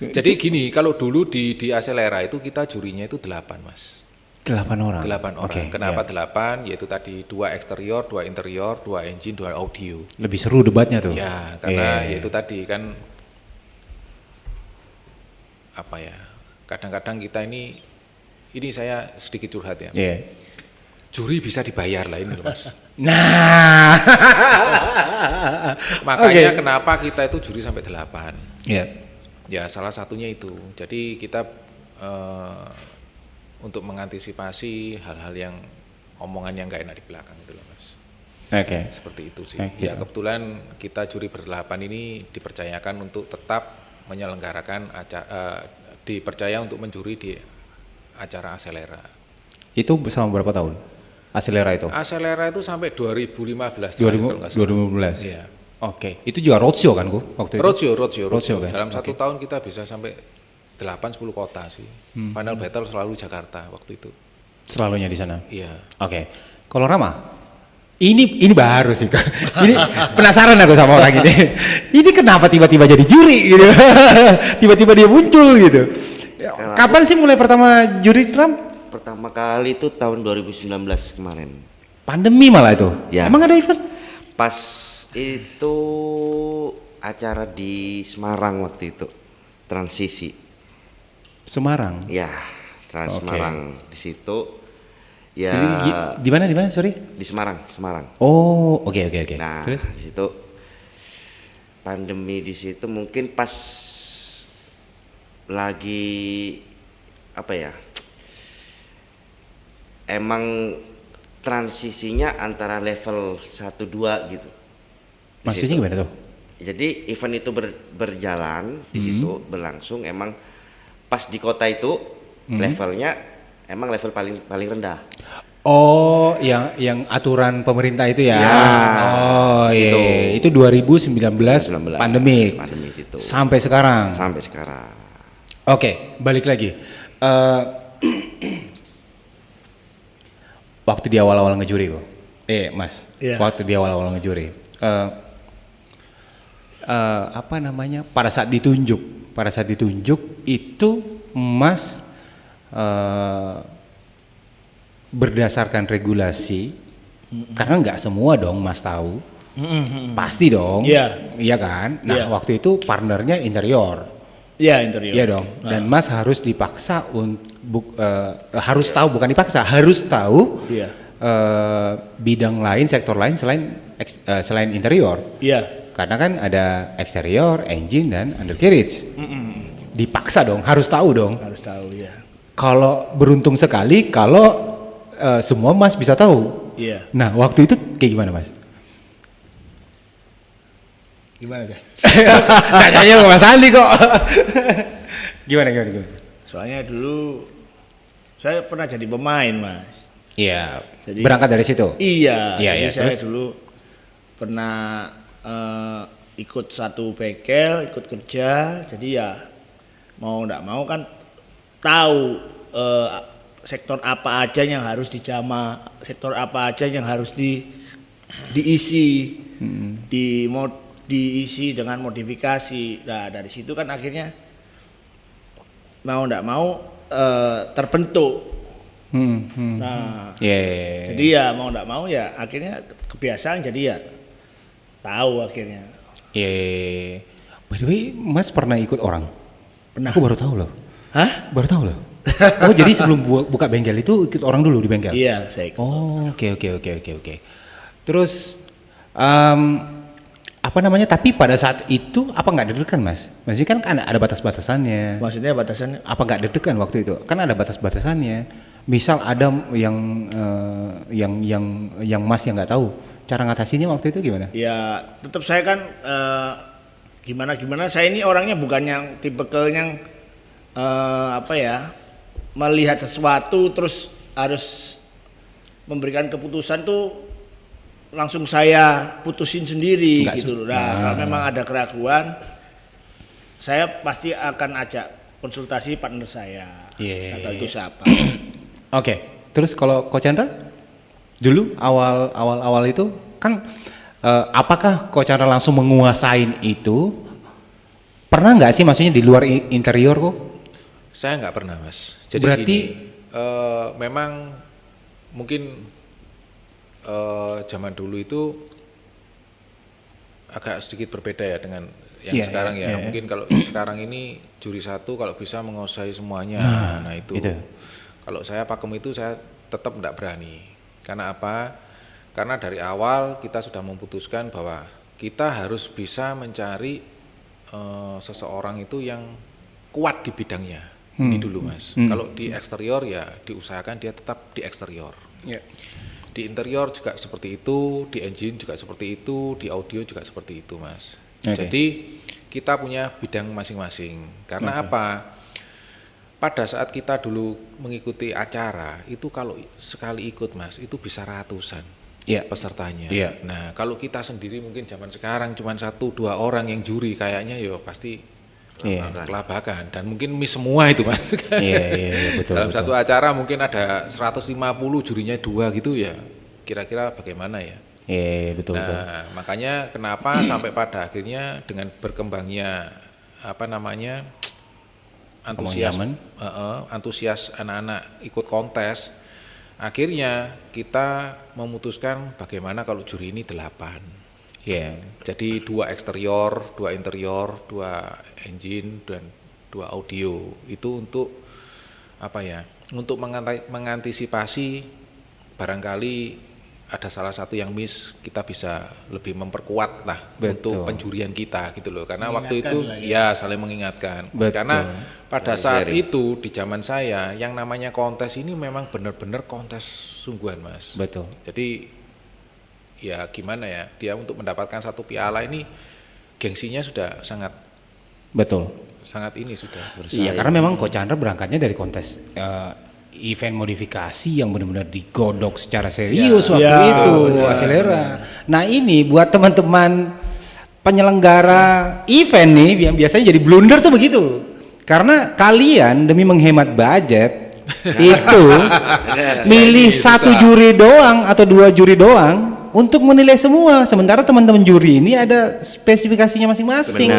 Jadi gini, kalau dulu di Aselera itu kita jurinya itu 8 Mas. 8 orang. 8 orang. Oke, Kenapa iya. 8? Yaitu tadi 2 eksterior, 2 interior, 2 engine, 2 audio. Lebih seru debatnya tuh. Ya, karena Iya. yaitu tadi kan apa ya? Kadang-kadang kita ini saya sedikit curhat ya. Iya. Juri bisa dibayar lah ini loh Mas. Nah. Makanya Oke. kenapa kita itu juri sampai 8. Iya. Ya salah satunya itu. Jadi kita untuk mengantisipasi hal-hal yang omongan yang nggak enak di belakang itu loh Mas. Oke. Seperti itu sih. Oke. Ya kebetulan kita juri berdelapan ini dipercayakan untuk tetap menyelenggarakan dipercaya untuk menjuri di acara Aselera. Itu selama berapa tahun? Aselera itu? Aselera itu sampai 2015 terakhir, 2000, kalau nggak salah. 2015. Iya. Oke. Itu juga roadshow kan, Bu? Waktu itu? Roadshow kan? Dalam satu Oke. tahun kita bisa sampai 8-10 kota sih. Final battle selalu Jakarta waktu itu. Selalunya di sana. Iya. Oke. Kalau Rama? Ini baru sih. Ini penasaran aku sama orang ini. Ini kenapa tiba-tiba jadi juri gitu? Tiba-tiba dia muncul gitu. Kapan sih mulai pertama juri Ram? Pertama kali itu tahun 2019 kemarin. Pandemi malah itu. Ya. Emang ada event? Pas itu acara di Semarang waktu itu. Transisi. Semarang. Ya, Trans Oke. Semarang di situ. Ya, Di mana? Sorry. di Semarang. Oh, oke. Nah, Terus? di situ pandemi di situ mungkin pas lagi apa ya? Emang transisinya antara level 1 2 gitu. Di Maksudnya situ. gimana tuh? Jadi event itu berjalan di situ berlangsung emang pas di kota itu levelnya emang level paling rendah. Oh, yang aturan pemerintah itu ya. Ya, Oh, di situ. iya. Itu 2019 pandemik. Pandemi itu. Sampai sekarang. Sampai sekarang. Oke, balik lagi. Waktu di awal-awal ngejuri kok. Mas. Iya. Waktu di awal-awal ngejuri. Apa namanya? Pada saat ditunjuk itu Mas berdasarkan regulasi, karena nggak semua dong Mas tahu, pasti dong, Iya. iya kan? Nah Iya. waktu itu partnernya interior, Iya, interior. iya dong. Dan Mas harus dipaksa untuk harus tahu, bukan dipaksa, harus tahu Iya. bidang lain, sektor lain selain interior. Iya. Karena kan ada eksterior, engine dan undercarriage. Dipaksa dong, harus tahu dong. Harus tahu ya. Kalau beruntung sekali kalau semua Mas bisa tahu. Iya. Nah, waktu itu kayak gimana, Mas? Gimana deh? Tanyanya ke Mas Andi kok. gimana? Soalnya dulu saya pernah jadi pemain, Mas. Iya. Jadi- Berangkat dari situ. Iya. Iya, Jadi iya, saya terus? dulu pernah ikut satu bengkel, ikut kerja. Jadi ya mau nggak mau kan tahu sektor apa aja yang harus dijama, sektor apa aja yang harus diisi, diisi dengan modifikasi. Nah dari situ kan akhirnya mau nggak mau terbentuk. Nah Iya. jadi ya mau nggak mau ya akhirnya kebiasaan jadi ya tahu akhirnya. Iya. By the way, Mas pernah ikut orang? Pernah. Aku baru tahu loh. Hah? Baru tahu loh. Oh, jadi sebelum buka bengkel itu ikut orang dulu di bengkel? Iya saya ikut. Oh, oke. Terus apa namanya? Tapi pada saat itu apa nggak deg-degan, Mas? Maksudnya kan ada batas-batasannya. Maksudnya batasannya Apa nggak deg-degan waktu itu? Kan ada batas-batasannya. Misal ada yang Mas yang nggak tahu, cara ngatasinnya waktu itu gimana? ya tetap saya kan gimana saya ini orangnya bukan yang tipikal yang apa ya melihat sesuatu terus harus memberikan keputusan tuh langsung saya putusin sendiri Enggak gitu sih. loh. Nah, kalau memang ada keraguan saya pasti akan ajak konsultasi partner saya. Iya. Nggak tahu itu siapa. Oke, terus kalau Coach Chandra dulu awal itu kan apakah Coach Chandra langsung menguasain itu? Pernah nggak sih maksudnya di luar interior kok? Saya nggak pernah, Mas. Jadi Berarti memang mungkin zaman dulu itu agak sedikit berbeda ya dengan yang sekarang ya. Mungkin kalau sekarang ini juri satu kalau bisa menguasai semuanya. Nah itu. Kalau saya pakem itu saya tetap tidak berani. Karena apa? Karena dari awal kita sudah memutuskan bahwa kita harus bisa mencari seseorang itu yang kuat di bidangnya. Ini dulu, Mas. Kalau di eksterior ya diusahakan dia tetap di eksterior. Di interior juga seperti itu, di engine juga seperti itu, di audio juga seperti itu, Mas. Jadi kita punya bidang masing-masing. Karena apa? Pada saat kita dulu mengikuti acara, itu kalau sekali ikut, Mas, itu bisa ratusan pesertanya. Nah, kalau kita sendiri mungkin zaman sekarang cuma 1-2 orang yang juri, kayaknya ya pasti kelabakan. Dan mungkin miss semua itu, Mas. Betul. Dalam satu acara mungkin ada 150, jurinya 2 gitu ya. Kira-kira bagaimana ya? Betul. Makanya kenapa sampai pada akhirnya dengan berkembangnya antusias anak-anak ikut kontes, akhirnya kita memutuskan bagaimana kalau juri ini 8. Jadi 2 eksterior, 2 interior, 2 engine dan 2 audio. Itu untuk untuk mengantisipasi barangkali ada salah satu yang miss, kita bisa lebih memperkuat lah untuk penjurian kita gitu loh. Karena waktu itu saling mengingatkan. Karena pada saat itu di zaman saya yang namanya kontes ini memang benar-benar kontes sungguhan, Mas. Jadi ya gimana ya, dia untuk mendapatkan 1 piala ini gengsinya sudah sangat sangat ini sudah. Iya, karena memang Coach Chandra berangkatnya dari kontes event modifikasi yang benar-benar digodok secara serius waktu itu, Acelera. Nah ini buat teman-teman penyelenggara event nih yang biasanya jadi blunder tuh begitu. Karena kalian demi menghemat budget itu milih 1 juri doang atau 2 juri doang untuk menilai semua. Sementara teman-teman juri ini ada spesifikasinya masing-masing.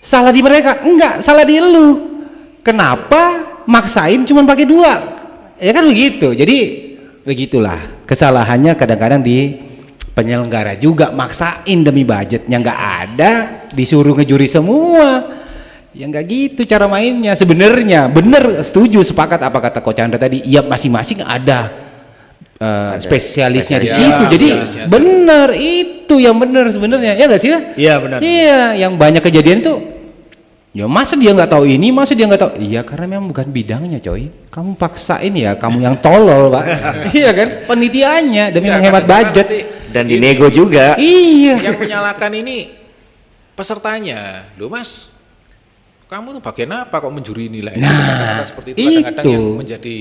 Salah di mereka? Enggak, salah di elu. Kenapa maksain cuma pakai 2? Ya kan begitu. Jadi begitulah kesalahannya kadang-kadang di penyelenggara juga, maksain demi budgetnya nggak ada, disuruh ngejuri semua. Ya nggak gitu cara mainnya. Sebenarnya bener, setuju, sepakat apa kata Coach Chandra tadi. Ya masing-masing ada spesialisnya di situ. Jadi bener, itu yang bener sebenarnya. Ya nggak sih? Iya benar. Iya, yang banyak kejadian itu. Ya masa dia nggak tahu ini, masa dia nggak tahu? Iya karena memang bukan bidangnya, coy. Kamu paksain ya, kamu yang tolol, Pak. Iya kan? Penelitiannya demi menghemat budget dan dinego juga. Iya. Yang menyalahkan ini pesertanya, loh Mas. Kamu tuh bagian apa kok menjuri nilai? Kata-kata seperti itu kadang-kadang yang menjadi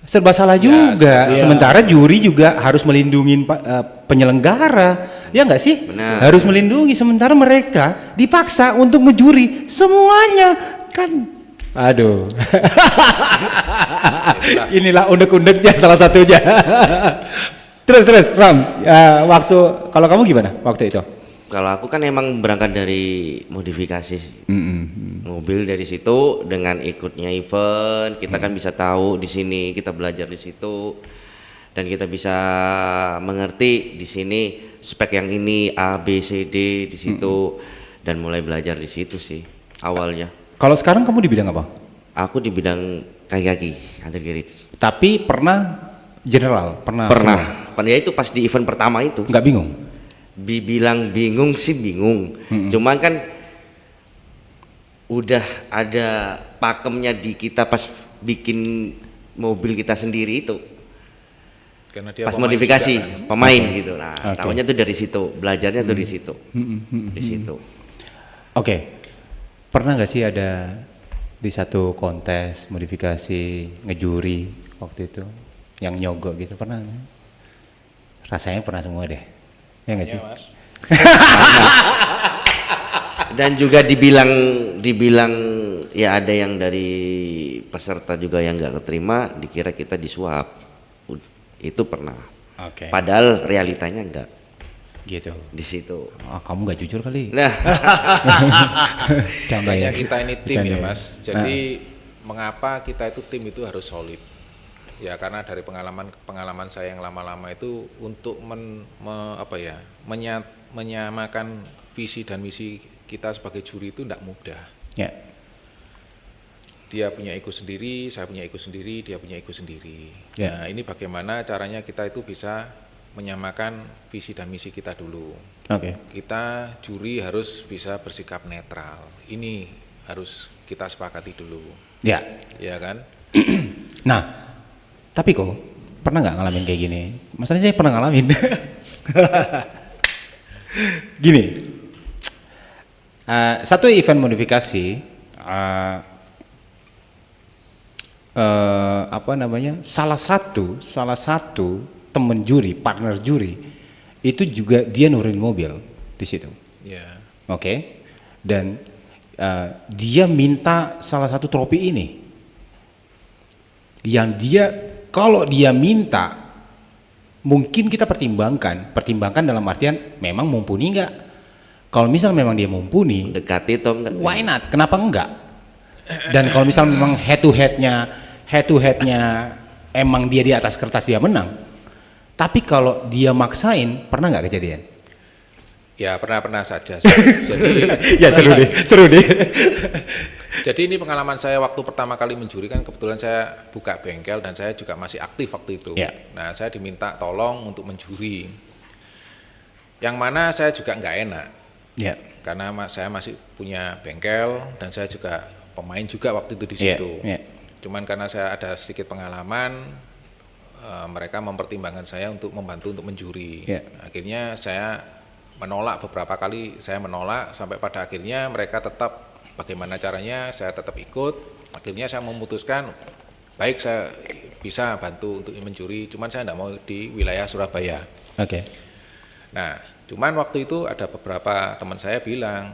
serba salah juga. Sementara juri juga harus melindungi penyelenggara. Ya enggak sih? Benar. Harus melindungi, sementara mereka dipaksa untuk ngejuri semuanya kan. Aduh. Inilah undek-undeknya salah satunya. terus Ram, waktu kalau kamu gimana waktu itu? Kalau aku kan emang berangkat dari modifikasi mobil, dari situ dengan ikutnya event kita kan bisa tahu di sini, kita belajar di situ dan kita bisa mengerti di sini spek yang ini A B C D di situ dan mulai belajar di situ sih awalnya. Kalau sekarang kamu di bidang apa? Aku di bidang kaki-kaki undercarriage. Tapi pernah general, pernah. Ya itu pas di event pertama itu. Nggak bingung? Bilang bingung sih bingung, cuman kan udah ada pakemnya di kita pas bikin mobil kita sendiri itu. Karena dia pas modifikasi juga, kan? pemain gitu. Nah, tahunya tuh dari situ, belajarnya tuh di situ. Di situ. Oke. Pernah nggak sih ada di satu kontes modifikasi ngejuri waktu itu yang nyogok gitu, pernah? Rasanya pernah semua deh. Ya nggak sih? Mas. Dan juga dibilang ya ada yang dari peserta juga yang nggak keterima, dikira kita disuap. Itu pernah. Oke. Padahal realitanya enggak Gitu. di situ. Kamu nggak jujur kali. Nah, Canda ya. Makanya kita ini tim Bercanda ya ya. Mas. Jadi mengapa kita itu tim itu harus solid? Ya karena dari pengalaman saya yang lama-lama itu untuk menyamakan visi dan misi kita sebagai juri itu tidak mudah. Ya. Dia punya ego sendiri, saya punya ego sendiri, dia punya ego sendiri. Ya. Nah ini bagaimana caranya kita itu bisa menyamakan visi dan misi kita dulu. Oke. Kita juri harus bisa bersikap netral. Ini harus kita sepakati dulu, Ya. ya kan? Nah, tapi kok pernah nggak ngalamin kayak gini? Masalahnya saya pernah ngalamin. Gini, satu event modifikasi, salah satu temen juri, partner juri, itu juga dia nurunin mobil di situ. Ya. Oke. Dan dia minta salah satu trofi ini. Yang dia, kalau dia minta, mungkin kita pertimbangkan dalam artian memang mumpuni enggak. Kalau misal memang dia mumpuni, dekati toh enggak? why not? Kenapa enggak? Dan kalau misal memang head to headnya emang dia di atas kertas dia menang. Tapi kalau dia maksain, pernah nggak kejadian? Ya pernah saja. Jadi Ya seru deh. Jadi ini pengalaman saya waktu pertama kali menjuri kan kebetulan saya buka bengkel dan saya juga masih aktif waktu itu. Ya. Nah saya diminta tolong untuk menjuri. Yang mana saya juga nggak enak. Ya. Karena saya masih punya bengkel dan saya juga pemain juga waktu itu di Ya, situ. ya. Cuman karena saya ada sedikit pengalaman, mereka mempertimbangkan saya untuk membantu untuk menjuri. Ya. Akhirnya saya menolak beberapa kali, sampai pada akhirnya mereka tetap bagaimana caranya saya tetap ikut. Akhirnya saya memutuskan baik saya bisa bantu untuk mencuri, cuman saya tidak mau di wilayah Surabaya. Oke. Nah, cuman waktu itu ada beberapa teman saya bilang,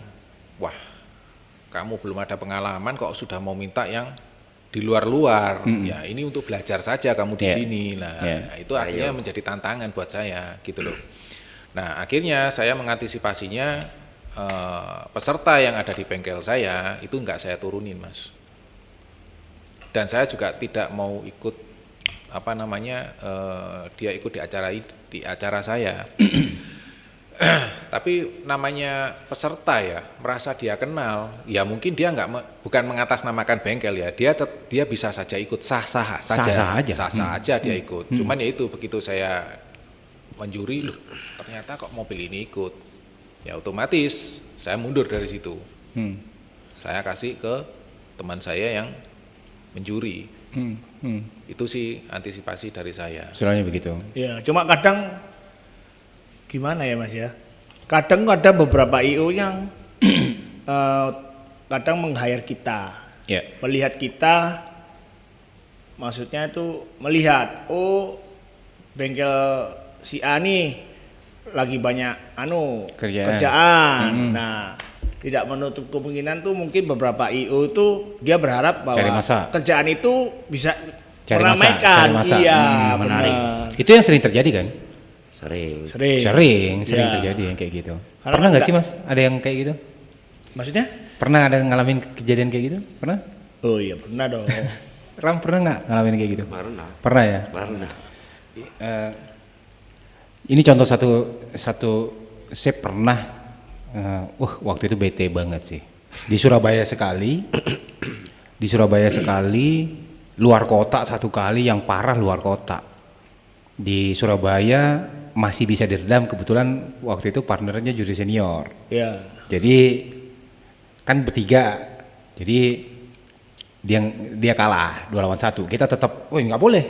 wah kamu belum ada pengalaman kok sudah mau minta yang di luar-luar. Ya ini untuk belajar saja kamu di Yeah. sini. Nah Yeah. itu akhirnya menjadi tantangan buat saya gitu loh. Nah akhirnya saya mengantisipasinya, peserta yang ada di bengkel saya itu enggak saya turunin Mas. Dan saya juga tidak mau ikut dia ikut di acara saya. Tapi namanya peserta ya, merasa dia kenal, ya mungkin dia bukan mengatasnamakan bengkel ya, dia bisa saja ikut sah-sah aja dia ikut. Cuman ya itu begitu saya menjuri, loh ternyata kok mobil ini ikut, ya otomatis saya mundur dari situ. Saya kasih ke teman saya yang menjuri. Itu sih antisipasi dari saya. Istilahnya begitu. Ya, cuma kadang gimana ya Mas ya? Kadang ada beberapa IO yang kadang meng-hire kita, Ya. melihat kita, maksudnya itu melihat, oh bengkel si A nih lagi banyak kerjaan. Nah, tidak menutup kemungkinan tuh mungkin beberapa IO itu dia berharap bahwa Cari masa. kerjaan itu bisa Cari meramaikan. masa. Iya, Menarik. benar. Itu yang sering terjadi kan? Sering. Sering. Sering Ya. terjadi yang kayak gitu. Karena Pernah nggak enggak- sih Mas? Ada yang kayak gitu? Maksudnya? Pernah ada ngalamin kejadian kayak gitu? Pernah? Oh iya pernah dong. Ram pernah nggak ngalamin kayak gitu? Pernah. Pernah ya. Ini contoh satu saya pernah. Waktu itu bete banget sih. Di Surabaya sekali. Luar kota satu kali, yang parah luar kota. Di Surabaya masih bisa diredam, kebetulan waktu itu partnernya juri senior. Ya. Jadi kan bertiga, jadi dia kalah 2 lawan 1. Kita tetap, nggak boleh,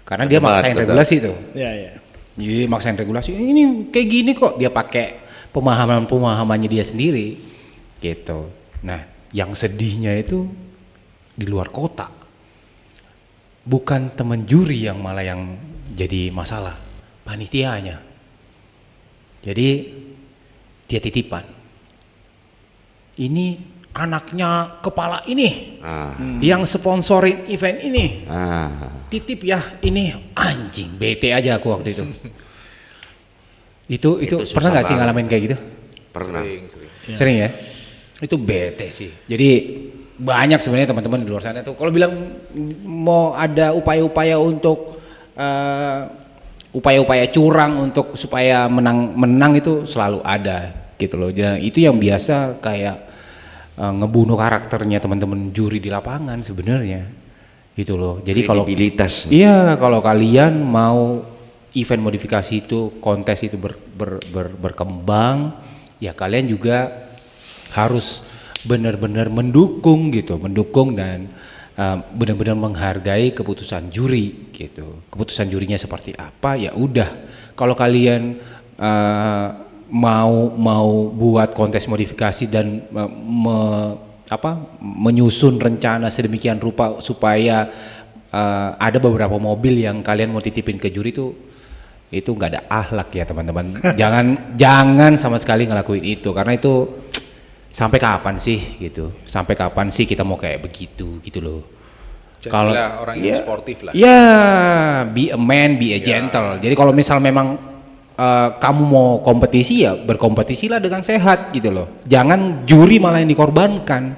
karena dia maksain regulasi tuh. Ya. Jadi maksain regulasi, ini kayak gini kok, dia pakai pemahamannya dia sendiri, gitu. Nah, yang sedihnya itu di luar kota, bukan teman juri yang malah yang jadi masalah, panitianya. Jadi dia titipan. Ini anaknya kepala ini yang sponsorin event ini titip ya ini, anjing bete aja aku waktu itu. itu pernah nggak sih ngalamin kayak gitu? Pernah. Sering ya? Itu bete sih. Jadi banyak sebenarnya teman-teman di luar sana tuh kalau bilang mau ada upaya-upaya untuk upaya-upaya curang untuk supaya menang itu selalu ada gitu loh. Dan itu yang biasa kayak ngebunuh karakternya teman-teman juri di lapangan sebenarnya gitu loh. Jadi kalau iya, kalau kalian mau event modifikasi itu, kontes itu berkembang, ya kalian juga harus benar-benar mendukung gitu, mendukung dan benar-benar menghargai keputusan juri gitu. Keputusan jurinya seperti apa ya udah. Kalau kalian mau buat kontes modifikasi dan menyusun rencana sedemikian rupa supaya ada beberapa mobil yang kalian mau titipin ke juri itu nggak ada akhlak ya teman-teman. jangan sama sekali ngelakuin itu, karena itu sampai kapan sih gitu, sampai kapan sih kita mau kayak begitu gitu loh. Kalau orang yang sportif lah ya, be a man, be a gentle. Jadi kalau misal memang kamu mau kompetisi ya berkompetisilah dengan sehat gitu loh. Jangan juri malah yang dikorbankan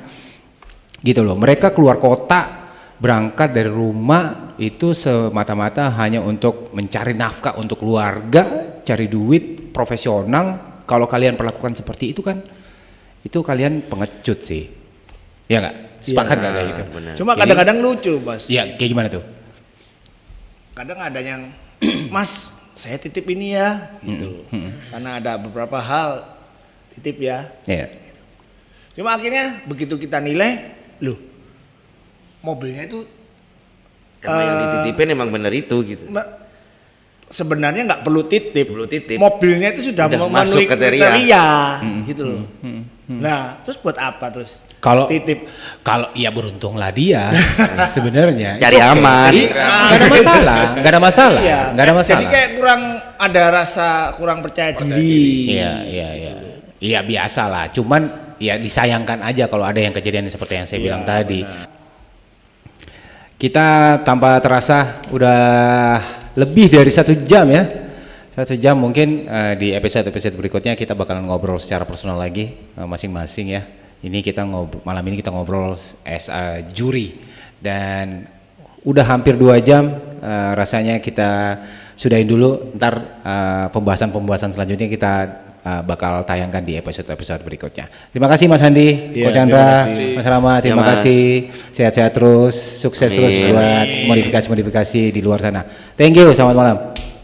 gitu loh. Mereka keluar kota, berangkat dari rumah itu semata-mata hanya untuk mencari nafkah untuk keluarga, cari duit, profesional. Kalau kalian perlakukan seperti itu kan, itu kalian pengecut sih. Ya nggak? Sepakat nggak kayak gitu? Benar. Cuma kadang-kadang lucu, Mas. Ya kayak gimana tuh? Kadang ada yang Mas, saya titip ini ya gitu. Karena ada beberapa hal titip ya. Iya. Cuma akhirnya begitu kita nilai, loh mobilnya itu Karena yang dititipin emang bener itu gitu. sebenarnya nggak perlu titip. Perlu titip. Mobilnya itu sudah memenuhi masuk kriteria gitu loh. Nah, terus buat apa terus? Kalau Titip. Kalau ya beruntunglah dia sebenarnya. Cari aman. Nggak ada masalah, nggak ada masalah, Iya. nggak ada masalah. Jadi kayak kurang percaya diri. Iya biasa lah. Cuman ya disayangkan aja kalau ada yang kejadian seperti yang saya bilang tadi. Benar. Kita tanpa terasa udah lebih dari 1 jam ya. 1 jam mungkin di episode berikutnya kita bakalan ngobrol secara personal lagi masing-masing ya. Ini kita malam ini kita ngobrol as a juri dan udah hampir 2 jam. Rasanya kita sudahin dulu. Ntar pembahasan selanjutnya kita bakal tayangkan di episode berikutnya. Terima kasih Mas Andi, Ko Chandra, Mas Rama, terima kasih. Sehat-sehat terus, sukses terus buat modifikasi di luar sana. Thank you, selamat malam.